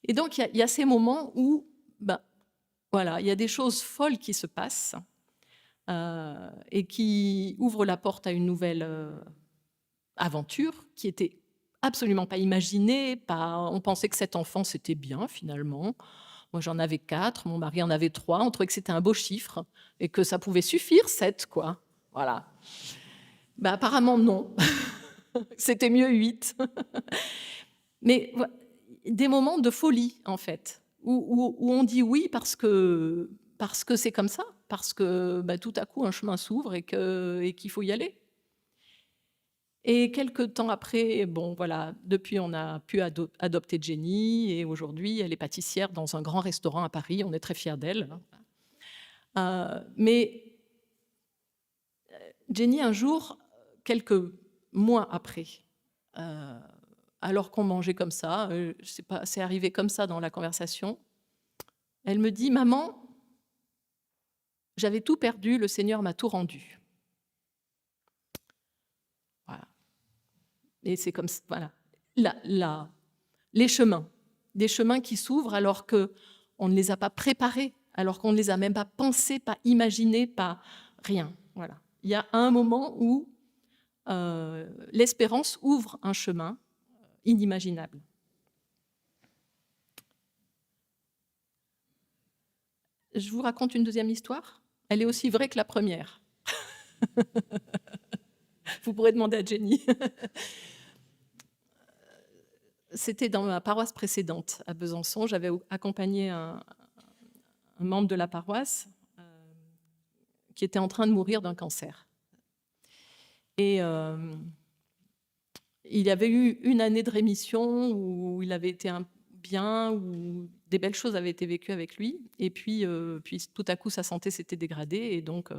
Et donc, il y a ces moments où voilà, il y a des choses folles qui se passent et qui ouvrent la porte à une nouvelle aventure qui était absolument pas imaginée. On pensait que 7 enfants, c'était bien, finalement. Moi, j'en avais 4, mon mari en avait 3. On trouvait que c'était un beau chiffre et que ça pouvait suffire, 7, quoi. Voilà. Apparemment, non. C'était mieux 8. Mais des moments de folie, en fait, où on dit oui parce que c'est comme ça, parce que tout à coup, un chemin s'ouvre et qu'il faut y aller. Et quelques temps après, bon, voilà, depuis, on a pu adopter Jenny, et aujourd'hui, elle est pâtissière dans un grand restaurant à Paris. On est très fiers d'elle. Mais Jenny, un jour, quelques mois après, alors qu'on mangeait comme ça, je sais pas, c'est arrivé comme ça dans la conversation, elle me dit « Maman, j'avais tout perdu, le Seigneur m'a tout rendu. » Voilà. Et c'est comme ça, voilà. Les chemins, des chemins qui s'ouvrent alors qu'on ne les a pas préparés, alors qu'on ne les a même pas pensés, pas imaginés, pas rien. Voilà. Il y a un moment où l'espérance ouvre un chemin inimaginable. Je vous raconte une 2e histoire. Elle est aussi vraie que la première. Vous pourrez demander à Jenny. C'était dans ma paroisse précédente, à Besançon. J'avais accompagné un membre de la paroisse qui était en train de mourir d'un cancer. Et il y avait eu 1 année de rémission où il avait été bien, où des belles choses avaient été vécues avec lui. Et puis tout à coup, sa santé s'était dégradée et donc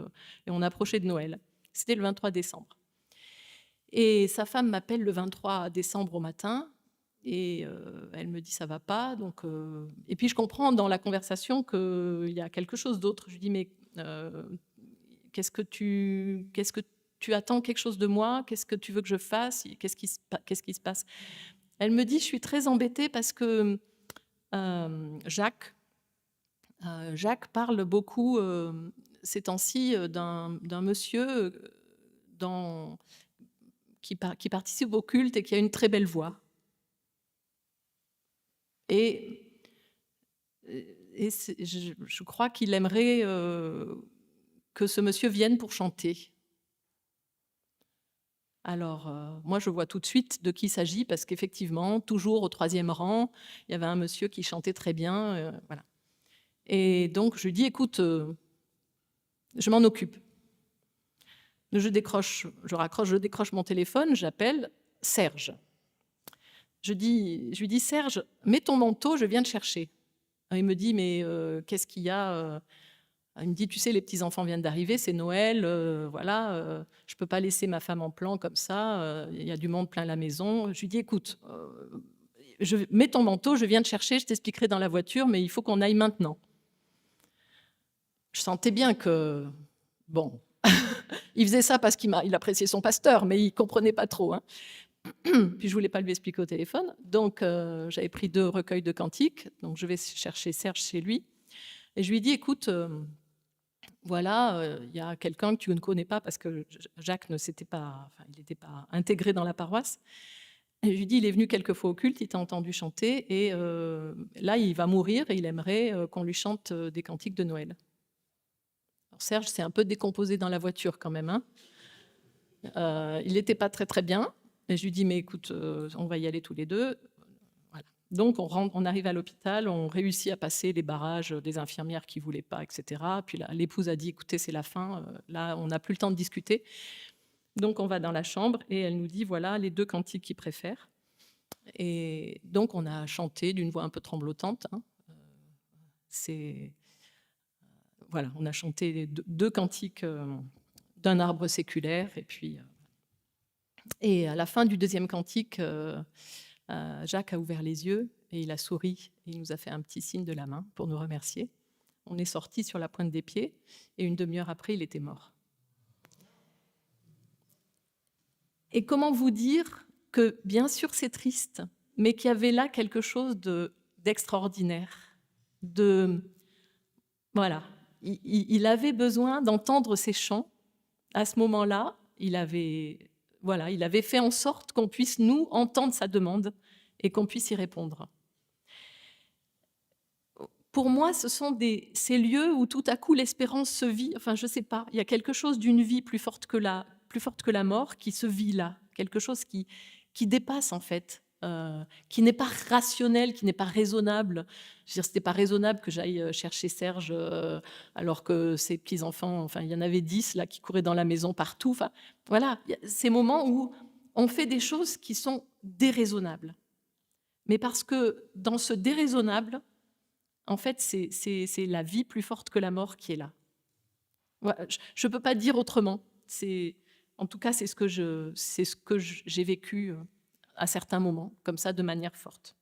on approchait de Noël. C'était le 23 décembre. Et sa femme m'appelle le 23 décembre au matin et elle me dit ça va pas. Donc, et puis je comprends dans la conversation qu'il y a quelque chose d'autre. Je lui dis mais qu'est-ce que tu attends quelque chose de moi? Qu'est-ce que tu veux que je fasse? Qu'est-ce qui se passe? Elle me dit je suis très embêtée parce que Jacques parle beaucoup ces temps-ci d'un monsieur qui participe au culte et qui a une très belle voix. Et je crois qu'il aimerait que ce monsieur vienne pour chanter. Alors, moi, je vois tout de suite de qui il s'agit, parce qu'effectivement, toujours au 3e rang, il y avait un monsieur qui chantait très bien. Voilà. Et donc, je lui dis, écoute, je m'en occupe. Je décroche mon téléphone, j'appelle Serge. Je lui dis, Serge, mets ton manteau, je viens te chercher. Il me dit, mais qu'est-ce qu'il y a? Il me dit, tu sais, les petits-enfants viennent d'arriver, c'est Noël, voilà, je ne peux pas laisser ma femme en plan comme ça, il y a du monde plein la maison. Je lui dis, écoute, mets ton manteau, je viens te chercher, je t'expliquerai dans la voiture, mais il faut qu'on aille maintenant. Je sentais bien que, bon, il faisait ça parce qu'il appréciait son pasteur, mais il ne comprenait pas trop. Hein. Puis je ne voulais pas lui expliquer au téléphone. Donc, j'avais pris 2 recueils de cantiques. Donc, je vais chercher Serge chez lui. Et je lui dis, écoute, voilà, il y a quelqu'un que tu ne connais pas parce que Jacques n'était pas intégré dans la paroisse. Et je lui dis, il est venu quelques fois au culte, il t'a entendu chanter, et là, il va mourir et il aimerait qu'on lui chante des cantiques de Noël. Alors, Serge s'est un peu décomposé dans la voiture quand même. Hein. Il n'était pas très très bien. Et je lui dis, mais écoute, on va y aller tous les deux. Voilà. Donc, on arrive à l'hôpital, on réussit à passer les barrages des infirmières qui ne voulaient pas, etc. Puis l'épouse a dit, écoutez, c'est la fin, là, on n'a plus le temps de discuter. Donc, on va dans la chambre et elle nous dit, voilà, les 2 cantiques qu'il préfère. Et donc, on a chanté d'une voix un peu tremblotante. Hein. Voilà, on a chanté 2 cantiques d'un arbre séculaire. Et à la fin du 2e cantique, Jacques a ouvert les yeux et il a souri et il nous a fait un petit signe de la main pour nous remercier. On est sortis sur la pointe des pieds et une demi-heure après, il était mort. Et comment vous dire que, bien sûr, c'est triste, mais qu'il y avait là quelque chose d'extraordinaire. Voilà, il avait besoin d'entendre ces chants. À ce moment-là, il avait fait en sorte qu'on puisse, nous, entendre sa demande et qu'on puisse y répondre. Pour moi, ce sont ces lieux où tout à coup l'espérance se vit. Enfin, je ne sais pas, il y a quelque chose d'une vie plus forte que la mort qui se vit là. Quelque chose qui dépasse, en fait, qui n'est pas rationnel, qui n'est pas raisonnable. Je veux dire, ce n'était pas raisonnable que j'aille chercher Serge alors que ses petits-enfants, enfin, il y en avait 10 là, qui couraient dans la maison partout. Enfin, voilà, il y a ces moments où on fait des choses qui sont déraisonnables. Mais parce que dans ce déraisonnable, en fait, c'est la vie plus forte que la mort qui est là. Voilà, je ne peux pas dire autrement. En tout cas, c'est ce que j'ai vécu à certains moments, comme ça, de manière forte.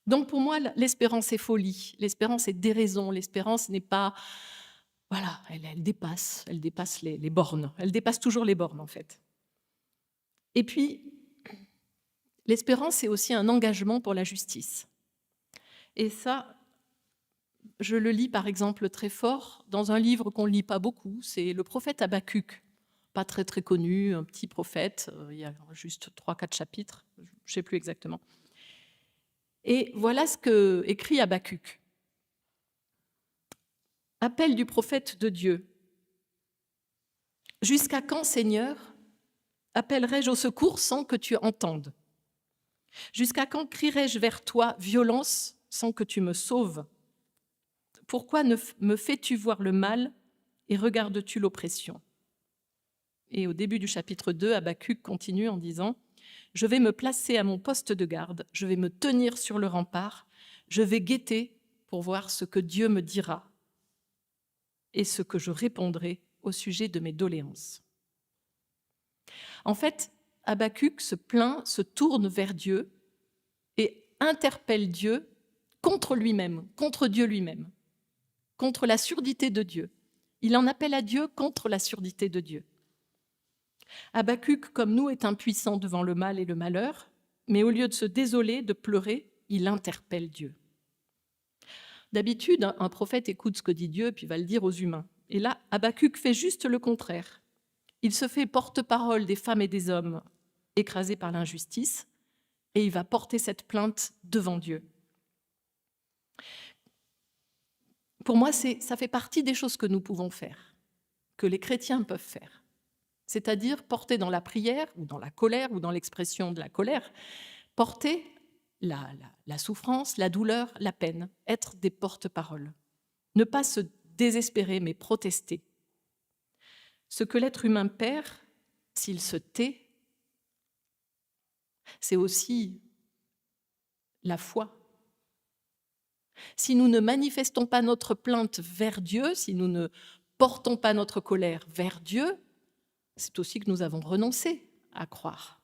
Donc, pour moi, l'espérance est folie, l'espérance est déraison, l'espérance n'est pas... Voilà, elle dépasse les bornes. Elle dépasse toujours les bornes, en fait. Et puis, l'espérance, c'est aussi un engagement pour la justice. Et ça, je le lis par exemple très fort dans un livre qu'on ne lit pas beaucoup, c'est le prophète Habakkuk, pas très très connu, un petit prophète, il y a juste 3-4 chapitres, je ne sais plus exactement. Et voilà ce que écrit Habakkuk. Appel du prophète de Dieu. Jusqu'à quand, Seigneur, appellerai-je au secours sans que tu entendes? Jusqu'à quand crierai-je vers toi violence sans que tu me sauves? Pourquoi me fais-tu voir le mal et regardes-tu l'oppression? Et au début du chapitre 2, Habakkuk continue en disant « Je vais me placer à mon poste de garde, je vais me tenir sur le rempart, je vais guetter pour voir ce que Dieu me dira et ce que je répondrai au sujet de mes doléances. » En fait, Habakkuk se plaint, se tourne vers Dieu et interpelle Dieu contre lui-même, contre Dieu lui-même, contre la surdité de Dieu. Il en appelle à Dieu contre la surdité de Dieu. Habakkuk, comme nous, est impuissant devant le mal et le malheur, mais au lieu de se désoler, de pleurer, il interpelle Dieu. D'habitude, un prophète écoute ce que dit Dieu, puis va le dire aux humains. Et là, Habakkuk fait juste le contraire. Il se fait porte-parole des femmes et des hommes écrasés par l'injustice, et il va porter cette plainte devant Dieu. Pour moi, ça fait partie des choses que nous pouvons faire, que les chrétiens peuvent faire. C'est-à-dire porter dans la prière, ou dans la colère, ou dans l'expression de la colère, porter la souffrance, la douleur, la peine, être des porte-paroles. Ne pas se désespérer, mais protester. Ce que l'être humain perd, s'il se tait, c'est aussi la foi. Si nous ne manifestons pas notre plainte vers Dieu, si nous ne portons pas notre colère vers Dieu, c'est aussi que nous avons renoncé à croire.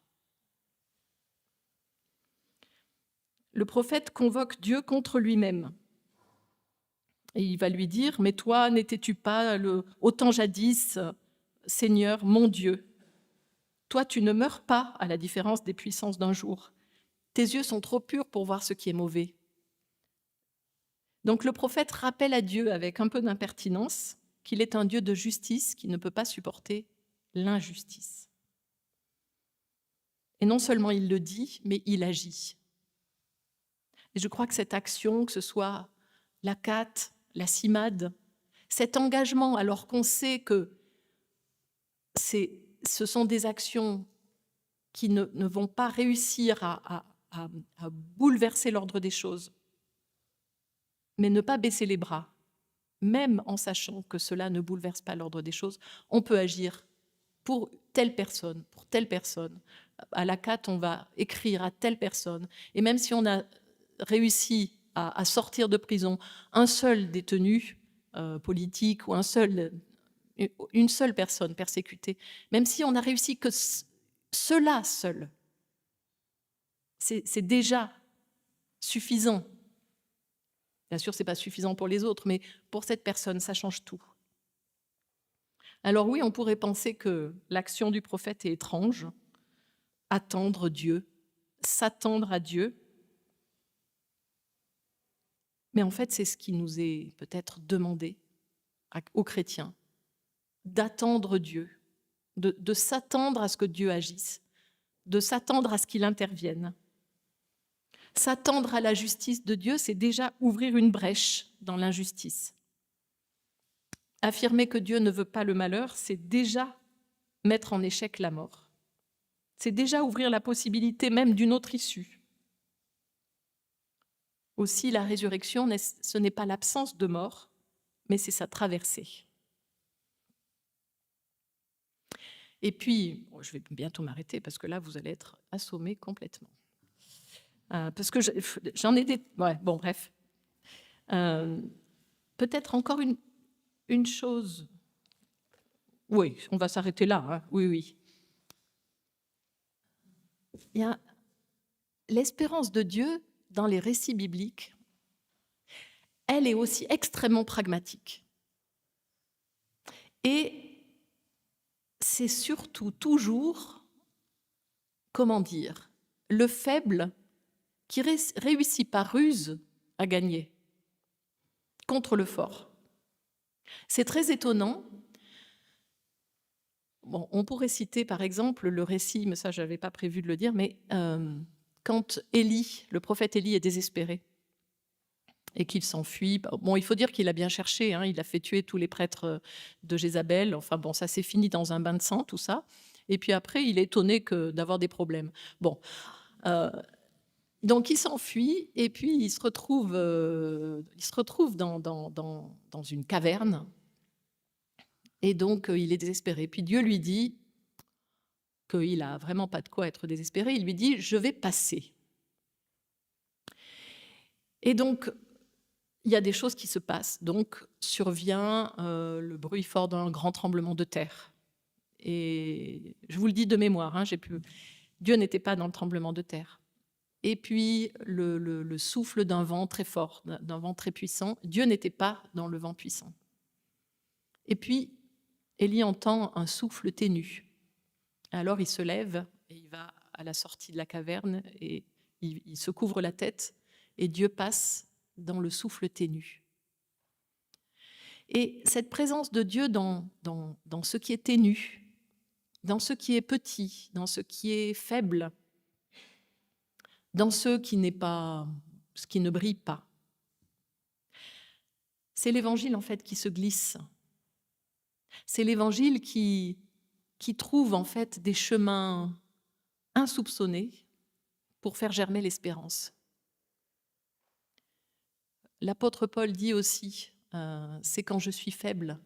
Le prophète convoque Dieu contre lui-même. Et il va lui dire, « Mais toi, n'étais-tu pas autant jadis, Seigneur, mon Dieu? Toi, tu ne meurs pas, à la différence des puissances d'un jour. Tes yeux sont trop purs pour voir ce qui est mauvais. » Donc le prophète rappelle à Dieu, avec un peu d'impertinence, qu'il est un Dieu de justice qui ne peut pas supporter l'injustice. Et non seulement il le dit, mais il agit. Et je crois que cette action, que ce soit la CAT, la CIMAD, cet engagement, alors qu'on sait que ce sont des actions qui ne vont pas réussir à bouleverser l'ordre des choses, mais ne pas baisser les bras, même en sachant que cela ne bouleverse pas l'ordre des choses, on peut agir pour telle personne, pour telle personne. À la CAT, on va écrire à telle personne. Et même si on a réussi à sortir de prison un seul détenu politique ou une seule personne persécutée, même si on a réussi que cela seul, c'est déjà suffisant. Bien sûr, ce n'est pas suffisant pour les autres, mais pour cette personne, ça change tout. Alors oui, on pourrait penser que l'action du prophète est étrange, attendre Dieu, s'attendre à Dieu. Mais en fait, c'est ce qui nous est peut-être demandé aux chrétiens, d'attendre Dieu, de s'attendre à ce que Dieu agisse, de s'attendre à ce qu'il intervienne. S'attendre à la justice de Dieu, c'est déjà ouvrir une brèche dans l'injustice. Affirmer que Dieu ne veut pas le malheur, c'est déjà mettre en échec la mort. C'est déjà ouvrir la possibilité même d'une autre issue. Aussi, la résurrection, ce n'est pas l'absence de mort, mais c'est sa traversée. Et puis, je vais bientôt m'arrêter parce que là, vous allez être assommés complètement. Parce que j'en ai des... Ouais, bon, bref. Peut-être encore une chose. Oui, on va s'arrêter là. Hein. Oui. Il y a l'espérance de Dieu dans les récits bibliques. Elle est aussi extrêmement pragmatique. Et c'est surtout toujours, comment dire, le faible qui réussit par ruse à gagner contre le fort. C'est très étonnant. Bon, on pourrait citer par exemple le récit, mais ça je n'avais pas prévu de le dire, mais quand Élie, le prophète Élie est désespéré et qu'il s'enfuit, bon, il faut dire qu'il a bien cherché, hein, il a fait tuer tous les prêtres de Jézabel, enfin bon, ça s'est fini dans un bain de sang, tout ça, et puis après il est étonné d'avoir des problèmes. Bon, donc il s'enfuit et puis il se retrouve dans une caverne. Et donc, il est désespéré. Puis Dieu lui dit qu'il n'a vraiment pas de quoi être désespéré. Il lui dit « Je vais passer ». Et donc, il y a des choses qui se passent. Donc, survient le bruit fort d'un grand tremblement de terre. Et je vous le dis de mémoire, Dieu n'était pas dans le tremblement de terre. Et puis le souffle d'un vent très fort, d'un vent très puissant. Dieu n'était pas dans le vent puissant. Et puis, Élie entend un souffle ténu. Alors il se lève et il va à la sortie de la caverne et il se couvre la tête et Dieu passe dans le souffle ténu. Et cette présence de Dieu dans ce qui est ténu, dans ce qui est petit, dans ce qui est faible, dans ce qui ne brille pas. C'est l'évangile en fait qui se glisse. C'est l'évangile qui trouve en fait des chemins insoupçonnés pour faire germer l'espérance. L'apôtre Paul dit aussi, c'est quand je suis faible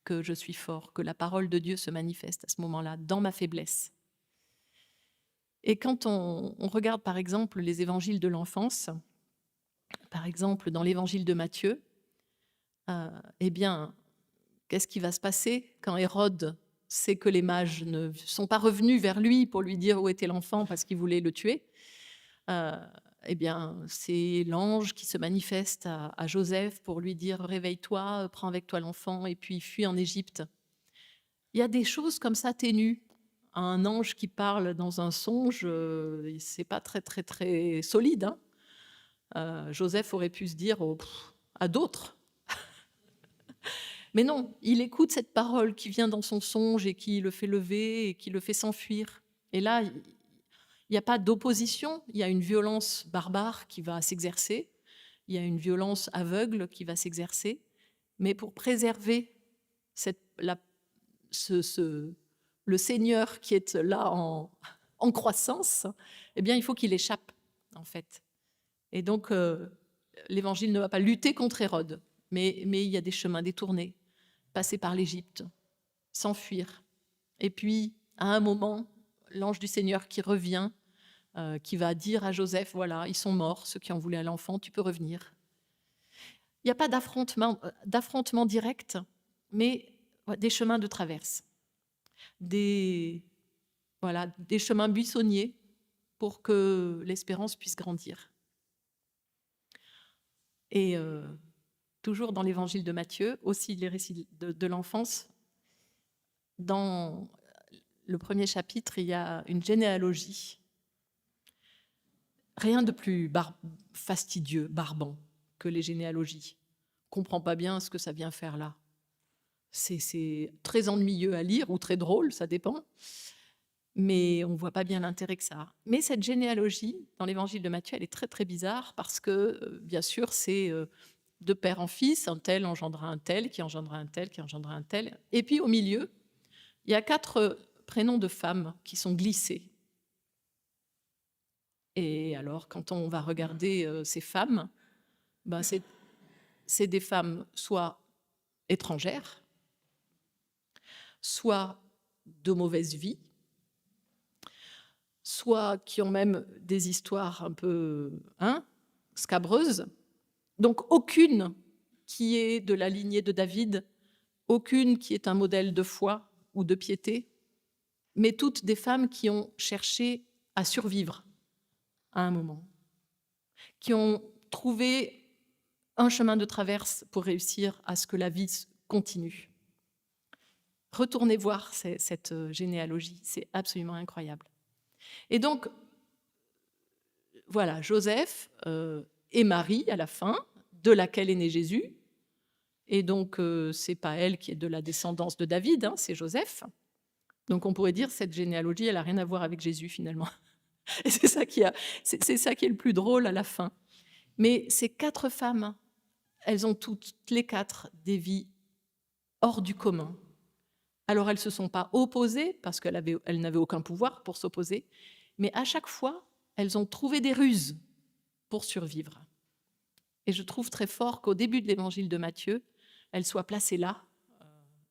que je suis fort, que la parole de Dieu se manifeste à ce moment-là, dans ma faiblesse. Et quand on regarde par exemple les évangiles de l'enfance, par exemple dans l'évangile de Matthieu, eh bien, qu'est-ce qui va se passer quand Hérode sait que les mages ne sont pas revenus vers lui pour lui dire où était l'enfant parce qu'ils voulaient le tuer? Eh bien, c'est l'ange qui se manifeste à Joseph pour lui dire « Réveille-toi, prends avec toi l'enfant et puis fuis en Égypte ». Il y a des choses comme ça ténues. Un ange qui parle dans un songe, c'est pas très, très, très solide. Joseph aurait pu se dire à d'autres. Mais non, il écoute cette parole qui vient dans son songe et qui le fait lever et qui le fait s'enfuir. Et là, il n'y a pas d'opposition, il y a une violence barbare qui va s'exercer, il y a une violence aveugle qui va s'exercer, mais pour préserver le Seigneur qui est là en croissance, eh bien, il faut qu'il échappe, en fait. Et donc, l'Évangile ne va pas lutter contre Hérode, mais il y a des chemins détournés, passer par l'Égypte, s'enfuir. Et puis, à un moment, l'ange du Seigneur qui revient, qui va dire à Joseph, voilà, ils sont morts, ceux qui en voulaient à l'enfant, tu peux revenir. Il n'y a pas d'affrontement direct, mais des chemins de traverse, des chemins buissonniers pour que l'espérance puisse grandir. Et toujours dans l'évangile de Matthieu, aussi les récits de l'enfance, dans le premier chapitre, il y a une généalogie. Rien de plus fastidieux, barbant que les généalogies. On ne comprend pas bien ce que ça vient faire là. C'est très ennuyeux à lire ou très drôle, ça dépend. Mais on ne voit pas bien l'intérêt que ça a. Mais cette généalogie, dans l'évangile de Matthieu, elle est très très bizarre parce que, bien sûr, c'est de père en fils, un tel engendra un tel, qui engendra un tel, qui engendra un tel. Et puis au milieu, il y a 4 prénoms de femmes qui sont glissés. Et alors, quand on va regarder ces femmes, ben c'est des femmes soit étrangères, soit de mauvaise vie, soit qui ont même des histoires un peu scabreuses. Donc aucune qui est de la lignée de David, aucune qui est un modèle de foi ou de piété, mais toutes des femmes qui ont cherché à survivre à un moment, qui ont trouvé un chemin de traverse pour réussir à ce que la vie continue. Retournez voir cette généalogie, c'est absolument incroyable. Et donc, voilà, Joseph et Marie à la fin, de laquelle est né Jésus. Et donc, c'est pas elle qui est de la descendance de David, c'est Joseph. Donc, on pourrait dire cette généalogie, elle n'a rien à voir avec Jésus finalement. Et c'est ça qui est le plus drôle à la fin. Mais ces 4 femmes, elles ont toutes les 4 des vies hors du commun. Alors, elles ne se sont pas opposées parce qu'elles n'avaient aucun pouvoir pour s'opposer, mais à chaque fois, elles ont trouvé des ruses pour survivre. Et je trouve très fort qu'au début de l'évangile de Matthieu, elles soient placées là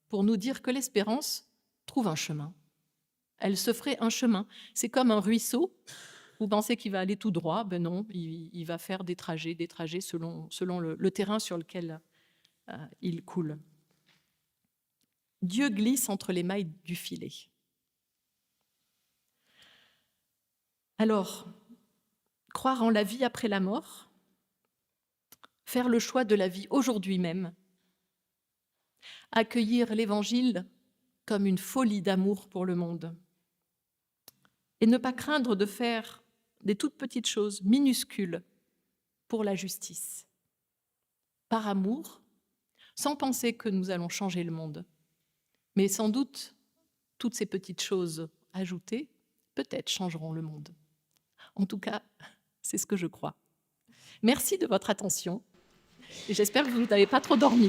pour nous dire que l'espérance trouve un chemin. Elle se ferait un chemin. C'est comme un ruisseau. Vous pensez qu'il va aller tout droit? Ben non, il va faire des trajets selon le terrain sur lequel il coule. Dieu glisse entre les mailles du filet. Alors, croire en la vie après la mort, faire le choix de la vie aujourd'hui même, accueillir l'Évangile comme une folie d'amour pour le monde, et ne pas craindre de faire des toutes petites choses minuscules pour la justice, par amour, sans penser que nous allons changer le monde. Mais sans doute, toutes ces petites choses ajoutées, peut-être changeront le monde. En tout cas, c'est ce que je crois. Merci de votre attention et j'espère que vous n'avez pas trop dormi.